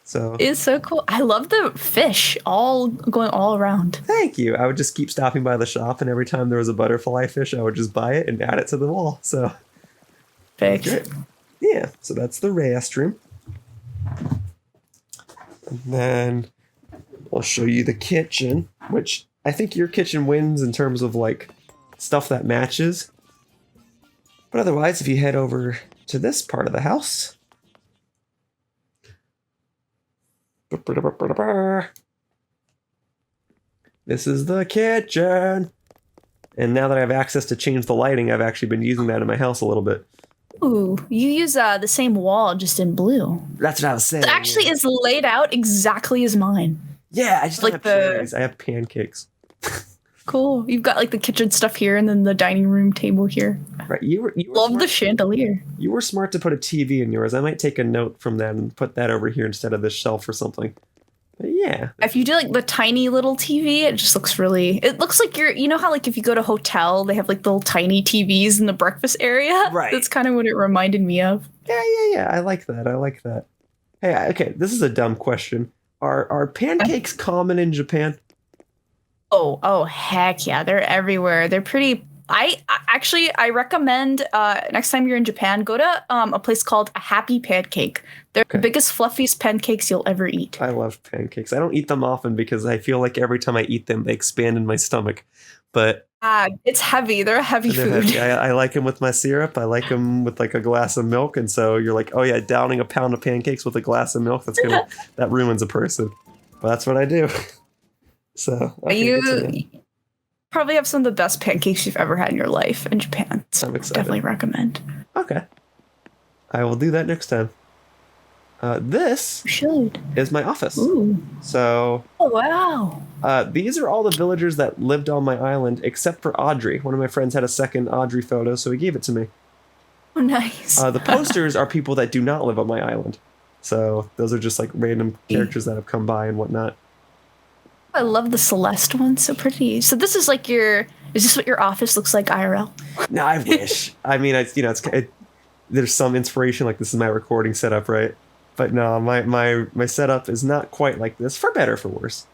So it's so cool. I love the fish going all around. Thank you. I would just keep stopping by the shop, and every time there was a butterfly fish, I would just buy it and add it to the wall. So perfect. Yeah, so that's the restroom. And then I'll show you the kitchen, which I think your kitchen wins in terms of like stuff that matches. But otherwise, if you head over to this part of the house. This is the kitchen. And now that I have access to change the lighting, I've actually been using that in my house a little bit. Ooh, you use the same wall, just in blue. That's what I was saying. It actually is laid out exactly as mine. Yeah, I just like don't have cherries. I have pancakes. Cool. You've got like the kitchen stuff here, and then the dining room table here. Right. You were Love smart. the chandelier. You were smart to put a TV in yours. I might take a note from that and put that over here instead of this shelf or something. But yeah. If you do like the tiny little TV, it just looks really. It looks like you know how like if you go to a hotel, they have like little tiny TVs in the breakfast area. Right. That's kind of what it reminded me of. Yeah. I like that. Hey, okay. This is a dumb question. Are pancakes common in Japan? Oh, heck yeah. They're everywhere. They're pretty. I recommend next time you're in Japan, go to a place called A Happy Pancake. They're the biggest, fluffiest pancakes you'll ever eat. I love pancakes. I don't eat them often because I feel like every time I eat them, they expand in my stomach. But it's heavy. They're a heavy food. Heavy. I like them with my syrup. I like them with like a glass of milk. And so you're like, oh yeah, downing a pound of pancakes with a glass of milk. That ruins a person. But that's what I do. So you probably have some of the best pancakes you've ever had in your life in Japan. So I'm excited. Definitely recommend. Okay. I will do that next time. This is my office. Ooh. So. Oh, wow. These are all the villagers that lived on my island, except for Audrey. One of my friends had a second Audrey photo, so he gave it to me. Oh, nice. The posters are people that do not live on my island. So those are just like random characters that have come by and whatnot. I love the Celeste one. So pretty. So this is like is this what your office looks like IRL? No, I wish. I mean, there's some inspiration, like this is my recording setup, right? But no, my setup is not quite like this, for better, for worse.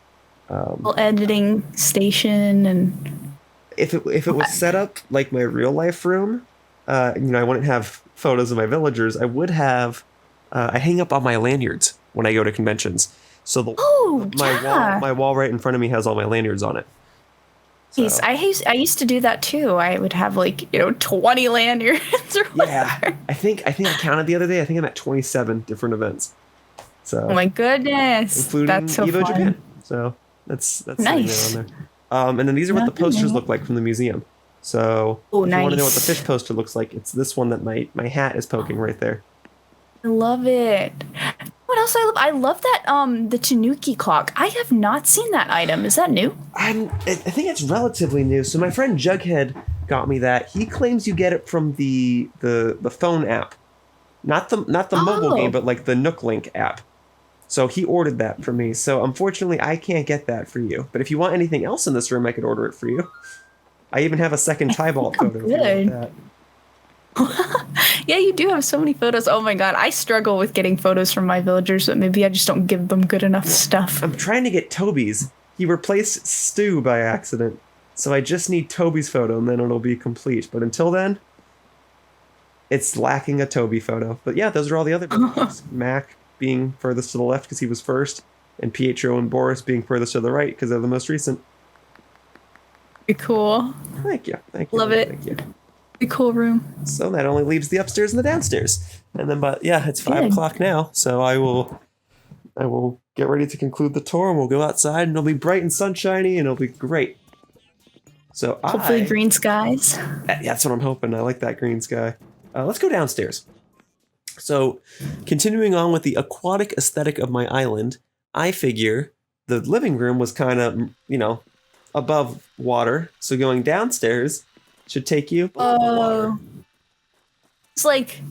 Editing station and. If it was set up like my real life room, I wouldn't have photos of my villagers. I would have. I hang up all my lanyards when I go to conventions. So my wall right in front of me has all my lanyards on it. So. Yes, I used to do that too. I would have 20 lanyards or whatever. Yeah, I think I counted the other day. I think I'm at 27 different events. So. Oh my goodness, including that's so Evo fun. Japan. So that's nice. on there. And then these are what the posters look like from the museum. So if you want to know what the fish poster looks like, it's this one that my hat is poking right there. I love it. What else I love that the Tanooki Clock. I have not seen that item. Is that new? I think it's relatively new. So my friend Jughead got me that. He claims you get it from the phone app, not the mobile game, but like the Nook Link app. So he ordered that for me. So unfortunately, I can't get that for you. But if you want anything else in this room, I could order it for you. I even have a second Tybalt photo. If you want that. Yeah, you do have so many photos. Oh my god, I struggle with getting photos from my villagers, but maybe I just don't give them good enough stuff. I'm trying to get Toby's. He replaced Stu by accident. So I just need Toby's photo and then it'll be complete. But until then, it's lacking a Toby photo. But yeah, those are all the other villagers. Mac being furthest to the left because he was first, and Pietro and Boris being furthest to the right because they're the most recent. Very cool. Thank you. Love it. Thank you. Pretty cool room. So that only leaves the upstairs and the downstairs. And then, but yeah, it's 5 o'clock now. So I will get ready to conclude the tour and we'll go outside and it'll be bright and sunshiny and it'll be great. So hopefully green skies. That's what I'm hoping. I like that green sky. Let's go downstairs. So continuing on with the aquatic aesthetic of my island, I figure the living room was kind of, above water. So going downstairs should take you below the water. It's like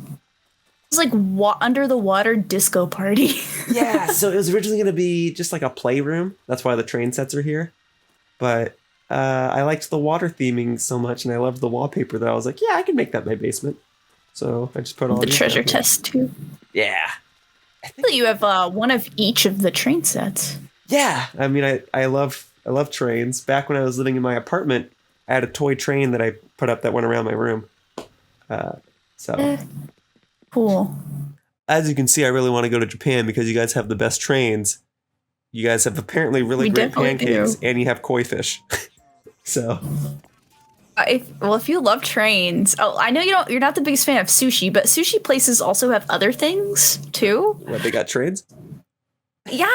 under the water disco party. Yeah, so it was originally going to be just like a playroom. That's why the train sets are here. But I liked the water theming so much, and I loved the wallpaper that I was like, yeah, I can make that my basement. So I just put all the treasure chest too. Yeah. I think you have one of each of the train sets. Yeah, I mean, I love trains. Back when I was living in my apartment, I had a toy train that I put up that went around my room. Cool. As you can see, I really want to go to Japan because you guys have the best trains. You guys have apparently really We great definitely pancakes, do. and you have koi fish. So If you love trains, I know you're not the biggest fan of sushi, but sushi places also have other things too. what, they got trains? Yeah,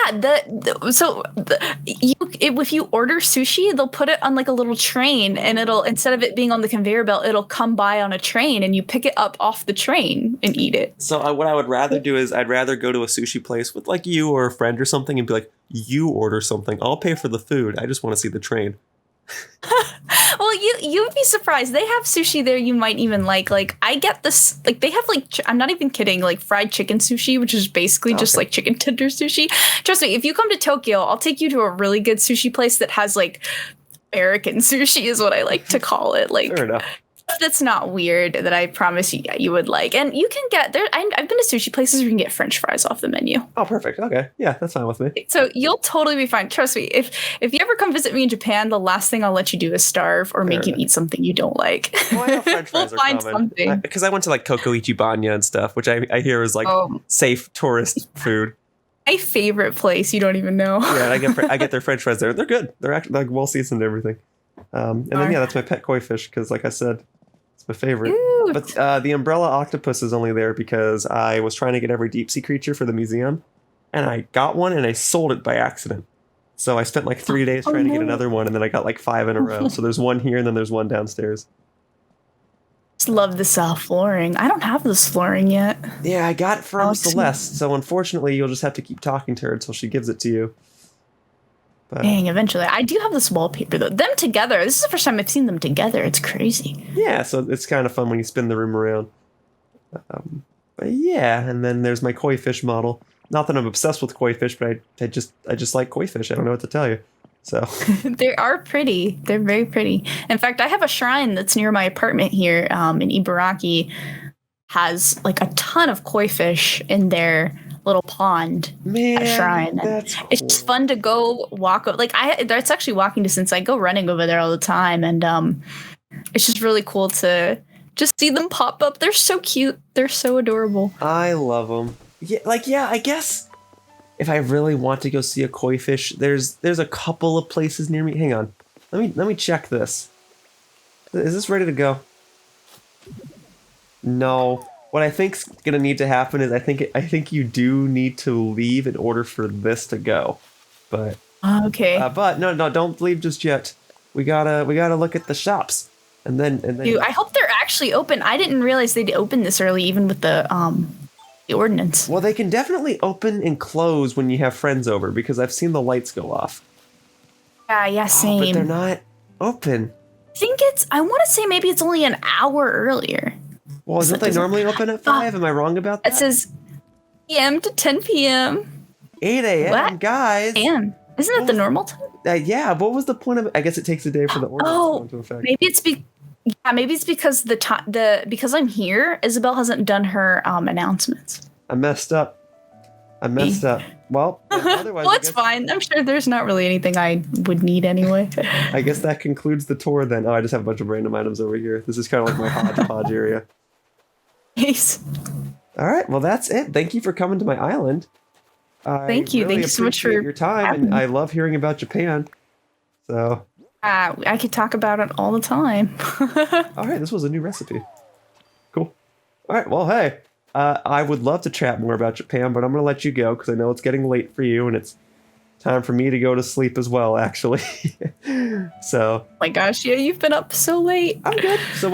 if you order sushi, they'll put it on like a little train, and it'll, instead of it being on the conveyor belt, it'll come by on a train, and you pick it up off the train and eat it. So what I would rather do is I'd rather go to a sushi place with like you or a friend or something and be like, you order something, I'll pay for the food. I just want to see the train. Well, you would be surprised. They have sushi there you might even like. Like, I get this, like, they have like, I'm not even kidding, like fried chicken sushi, which is basically just like chicken tender sushi. Trust me, if you come to Tokyo, I'll take you to a really good sushi place that has like American sushi is what I like to call it. Like, Fair enough. that's not weird, that I promise you would like. And you can get there. I've been to sushi places where you can get French fries off the menu. Oh, perfect. Okay. Yeah, that's fine with me. So you'll totally be fine. Trust me. If you ever come visit me in Japan, the last thing I'll let you do is starve or make you eat something you don't like. Well, I know French fries We'll are find common. something. Because I went to like Kokoichi Banya and stuff, which I hear is like safe tourist food. My favorite place. You don't even know. Yeah, I get their French fries there. They're good. They're actually like well seasoned and everything. And then that's my pet koi fish because, like I said, it's my favorite. Cute. But the umbrella octopus is only there because I was trying to get every deep sea creature for the museum, and I got one and I sold it by accident. So I spent like 3 days trying to get another one, and then I got like 5 in a row. So there's one here and then there's one downstairs. Just love this flooring. I don't have this flooring yet. Yeah, I got it from Celeste. So unfortunately, you'll just have to keep talking to her until she gives it to you. But, dang, eventually. I do have this wallpaper though. Them together. This is the first time I've seen them together. It's crazy. yeah, so it's kind of fun when you spin the room around. But yeah, and then there's my koi fish model. Not that I'm obsessed with koi fish, but I just like koi fish. I don't know what to tell you. So they are pretty. They're very pretty. In fact, I have a shrine that's near my apartment here in Ibaraki. Has like a ton of koi fish in their little pond. Man, shrine. That's cool. It's just fun to go walk. Like that's actually walking distance. I go running over there all the time, and it's just really cool to just see them pop up. They're so cute. They're so adorable. I love them. Yeah, I guess if I really want to go see a koi fish, there's a couple of places near me. Hang on, let me check this. Is this ready to go? No. What I think's gonna need to happen is I think you do need to leave in order for this to go. But okay. But no, don't leave just yet. We gotta look at the shops, and then. Dude, I hope they're actually open. I didn't realize they'd open this early, even with the ordinance. Well, they can definitely open and close when you have friends over because I've seen the lights go off. Yeah, same. But they're not open. I want to say maybe it's only an hour earlier. Well, isn't they normally open at 5? Am I wrong about that? It says p.m. to 10 p.m. 8 a.m., guys. Isn't that the normal time? Yeah, what was the point of it? I guess it takes a day for the ordinance to go into effect. Maybe it's because because I'm here, Isabel hasn't done her announcements. I messed up. Well, otherwise, well, it's fine. I'm sure there's not really anything I would need anyway. I guess that concludes the tour then. Oh, I just have a bunch of random items over here. This is kind of like my hodgepodge area. Nice. All right, well, that's it. Thank you for coming to my island. Thank you. Thank you so much for your time, and I love hearing about Japan. So I could talk about it all the time. All right, this was a new recipe. Cool. All right, well, hey, I would love to chat more about Japan, but I'm going to let you go because I know it's getting late for you, and it's time for me to go to sleep as well, actually. So. Oh my gosh, yeah, you've been up so late. I'm good. So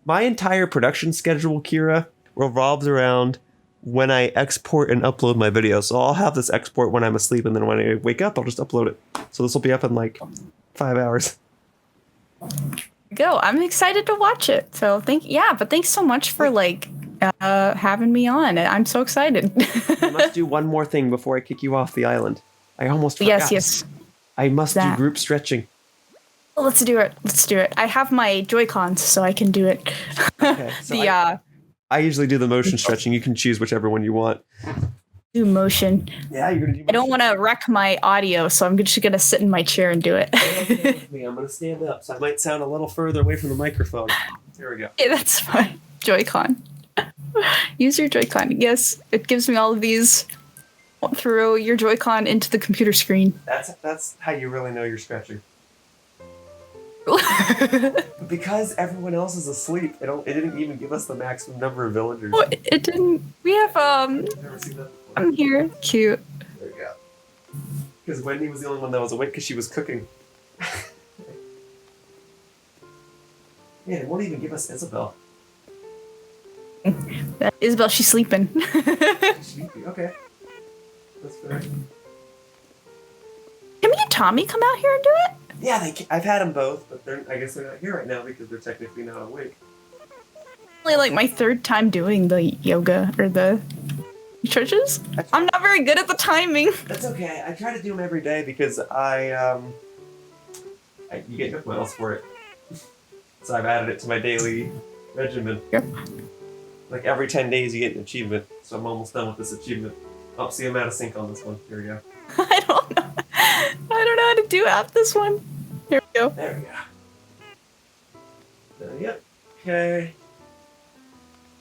my entire production schedule, Kiira, revolves around when I export and upload my videos. So I'll have this export when I'm asleep, and then when I wake up, I'll just upload it. So this will be up in like 5 hours. Go. I'm excited to watch it. So thanks so much for having me on. I'm so excited. I must do one more thing before I kick you off the island. I almost forgot. Yes. I must do group stretching. Well, let's do it. I have my Joy-Cons, so I can do it. Okay. So I usually do the motion stretching. You can choose whichever one you want. Do motion. Yeah, you're gonna do motion. I don't want to wreck my audio, so I'm just gonna sit in my chair and do it. I'm gonna stand up, so I might sound a little further away from the microphone. There we go. Yeah, that's fine. Joy-Con. Use your Joy-Con. Yes, it gives me all of these through your Joy-Con into the computer screen. That's how you really know you're stretching. Because everyone else is asleep, it didn't even give us the maximum number of villagers. Oh, it didn't. We have I've never seen that before. I'm here. Cute. There we go. Because Wendy was the only one that was awake because she was cooking. Man, it won't even give us Isabel. Isabel, she's sleeping. She's sleepy. Okay. That's fair. Can me and Tommy come out here and do it? Yeah, I've had them both, but I guess they're not here right now because they're technically not awake. Only like my third time doing the yoga or the stretches. I'm not very good at the timing. That's okay. I try to do them every day because you get Nook Miles for it. So I've added it to my daily regimen. Yep. Like every 10 days you get an achievement. So I'm almost done with this achievement. Oh, see, I'm out of sync on this one. Here we go. I don't know. I don't know how to do half this one. Here we go. There we go. Yep. Okay.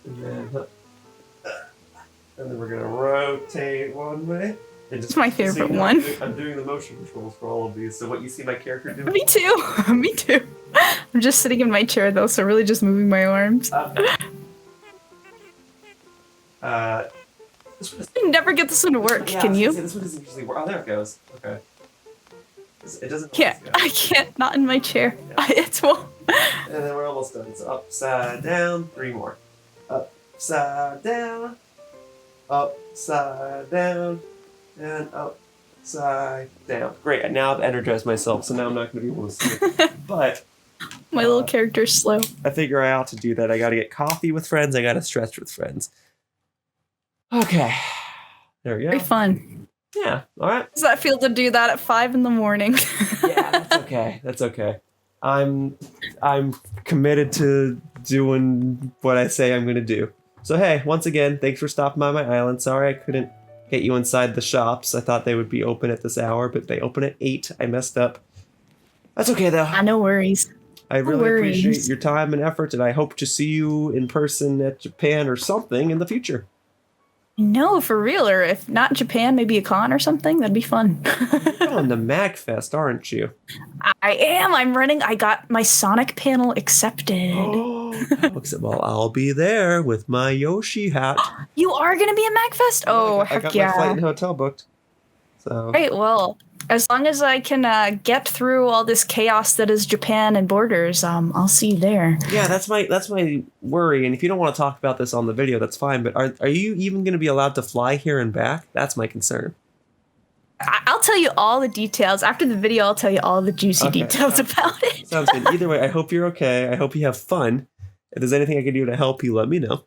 And then we're gonna rotate one way. It's my favorite one. I'm doing the motion controls for all of these. So what you see my character do? Me too. Me too. I'm just sitting in my chair though, so really just moving my arms. This one is, I never get this one to work. yeah, Can you? This one doesn't usually work. Oh, there it goes. Okay. It doesn't. Can't. I can't. Not in my chair. Yeah. It's well. And then we're almost done. So upside down, 3 more. Upside down, upside down, and upside down. Great. Now I've energized myself, so now I'm not going to be able to see it. But My little character's slow. I figure I ought to do that. I got to get coffee with friends. I got to stretch with friends. Okay. There we go. Very fun. Yeah. All right. Does that feel to do that at 5 in the morning? Yeah, that's okay. That's okay. I'm committed to doing what I say I'm going to do. So hey, once again, thanks for stopping by my island. Sorry I couldn't get you inside the shops. I thought they would be open at this hour, but they open at 8. I messed up. That's okay though. No worries. I really worries. appreciate your time and effort, and I hope to see you in person at Japan or something in the future. No, for real. Or if not Japan, maybe a con or something. That'd be fun. You're going to MagFest, aren't you? I am. I'm running. I got my Sonic panel accepted. Oh, well, I'll be there with my Yoshi hat. You are going to be at MagFest? Oh, I got heck my flight yeah. and hotel booked. So. Great. Well, as long as I can get through all this chaos that is Japan and borders, I'll see you there. Yeah, that's my worry. And if you don't want to talk about this on the video, that's fine. But are you even going to be allowed to fly here and back? That's my concern. I'll tell you all the details. After the video, I'll tell you all the juicy details about it. Sounds good. Either way, I hope you're okay. I hope you have fun. If there's anything I can do to help you, let me know.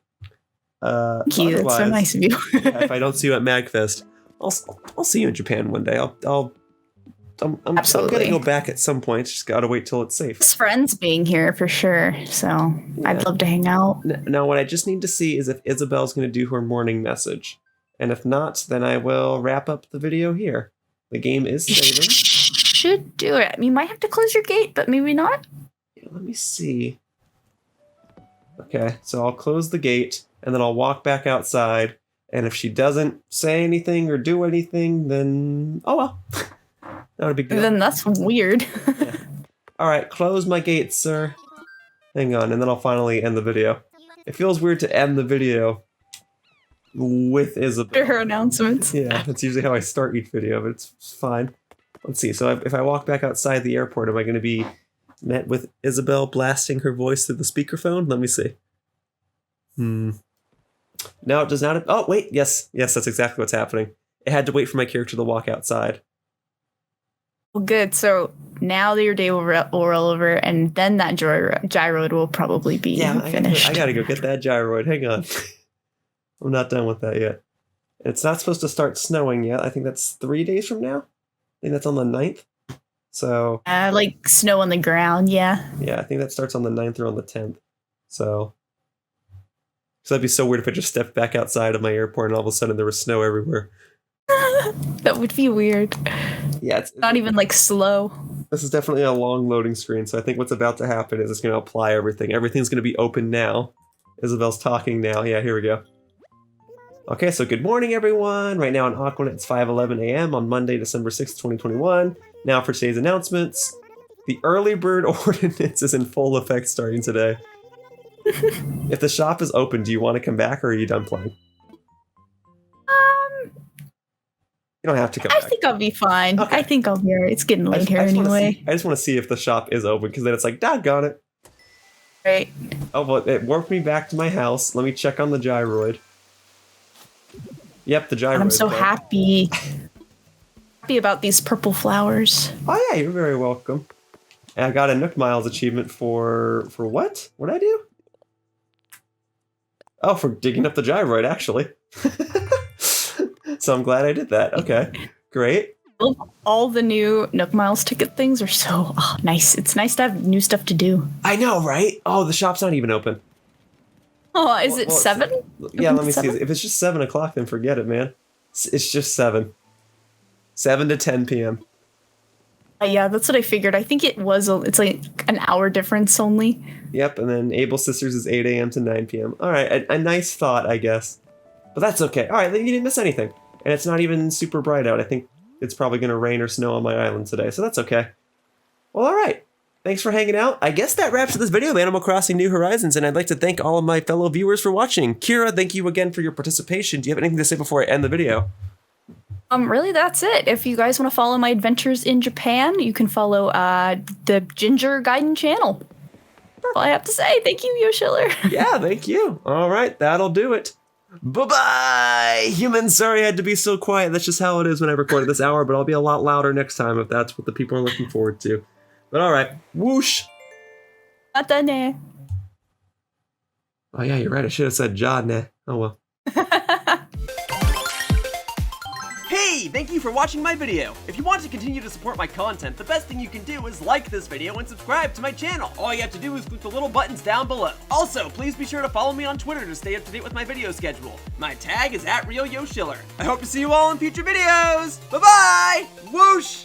Thank you. That's so nice of you. Yeah, if I don't see you at MagFest, I'll see you in Japan one day. I'm Absolutely. gonna go back at some point. Just gotta wait till it's safe. It's friends being here for sure. So I'd love to hang out. Now, what I just need to see is if Isabel's gonna do her morning message, and if not, then I will wrap up the video here. The game is saving. Should do it. You might have to close your gate, but maybe not. Yeah, let me see. Okay, so I'll close the gate, and then I'll walk back outside. And if she doesn't say anything or do anything, then oh well. Not a big deal. Then that's weird. Yeah. All right, close my gate, sir. Hang on, and then I'll finally end the video. It feels weird to end the video with Isabel. Her announcements. Yeah, that's usually how I start each video, but it's fine. Let's see. So if I walk back outside the airport, am I going to be met with Isabel blasting her voice through the speakerphone? Let me see. No, it does not. Oh, wait. Yes, that's exactly what's happening. It had to wait for my character to walk outside. Well, good. So now that your day will roll over, and then that gyroid will probably be finished. I gotta go get that gyroid. Hang on. I'm not done with that yet. It's not supposed to start snowing yet. I think that's 3 days from now. I think that's on the 9th. So. Like snow on the ground, yeah. Yeah, I think that starts on the 9th or on the 10th. So that'd be so weird if I just stepped back outside of my airport and all of a sudden there was snow everywhere. That would be weird. Yeah, it's not even like slow. This is definitely a long loading screen, so I think what's about to happen is it's going to apply everything. Everything's going to be open now. Isabel's talking now. Yeah, here we go. Okay, so good morning, everyone. Right now in Aquanet, it's 5:11 a.m. on Monday, December 6th, 2021. Now for today's announcements. The early bird ordinance is in full effect starting today. If the shop is open, do you want to come back or are you done playing? You don't have to come back. I think I'll be fine. Okay. I think I'll be alright. It's getting late here anyway. I just want to see if the shop is open, because then it's like, doggone it. Right. Oh, well, it warped me back to my house. Let me check on the gyroid. Yep, the gyroid. I'm so happy. Happy about these purple flowers. Oh yeah, you're very welcome. And I got a Nook Miles achievement for what? What'd I do? Oh, for digging up the gyroid, actually. So I'm glad I did that. Okay, great. All the new Nook Miles ticket things are so nice. It's nice to have new stuff to do. I know, right? Oh, the shop's not even open. Oh, is it 7? Yeah, let me see. If it's just 7 o'clock, then forget it, man. It's just 7. 7 to 10 p.m. Yeah, that's what I figured. I think it's like an hour difference only. Yep, and then Able Sisters is 8 a.m. to 9 p.m. All right, a nice thought, I guess. But that's okay. All right, then you didn't miss anything. And it's not even super bright out. I think it's probably going to rain or snow on my island today, so that's okay. Well, all right. Thanks for hanging out. I guess that wraps up this video of Animal Crossing New Horizons, and I'd like to thank all of my fellow viewers for watching. Kiira, thank you again for your participation. Do you have anything to say before I end the video? Really, that's it. If you guys want to follow my adventures in Japan, you can follow the Ginger Gaiden channel. That's all I have to say. Thank you, Yoshiller. Yeah, thank you. All right, that'll do it. Bye-bye, humans. Sorry I had to be so quiet. That's just how it is when I record at this hour, but I'll be a lot louder next time if that's what the people are looking forward to. But all right, whoosh. Matane. Oh yeah, you're right. I should have said Jadne. Oh well. Hey, thank you for watching my video. If you want to continue to support my content, the best thing you can do is like this video and subscribe to my channel. All you have to do is click the little buttons down below. Also, please be sure to follow me on Twitter to stay up to date with my video schedule. My tag is @RealYoshiller. I hope to see you all in future videos. Bye-bye! Whoosh!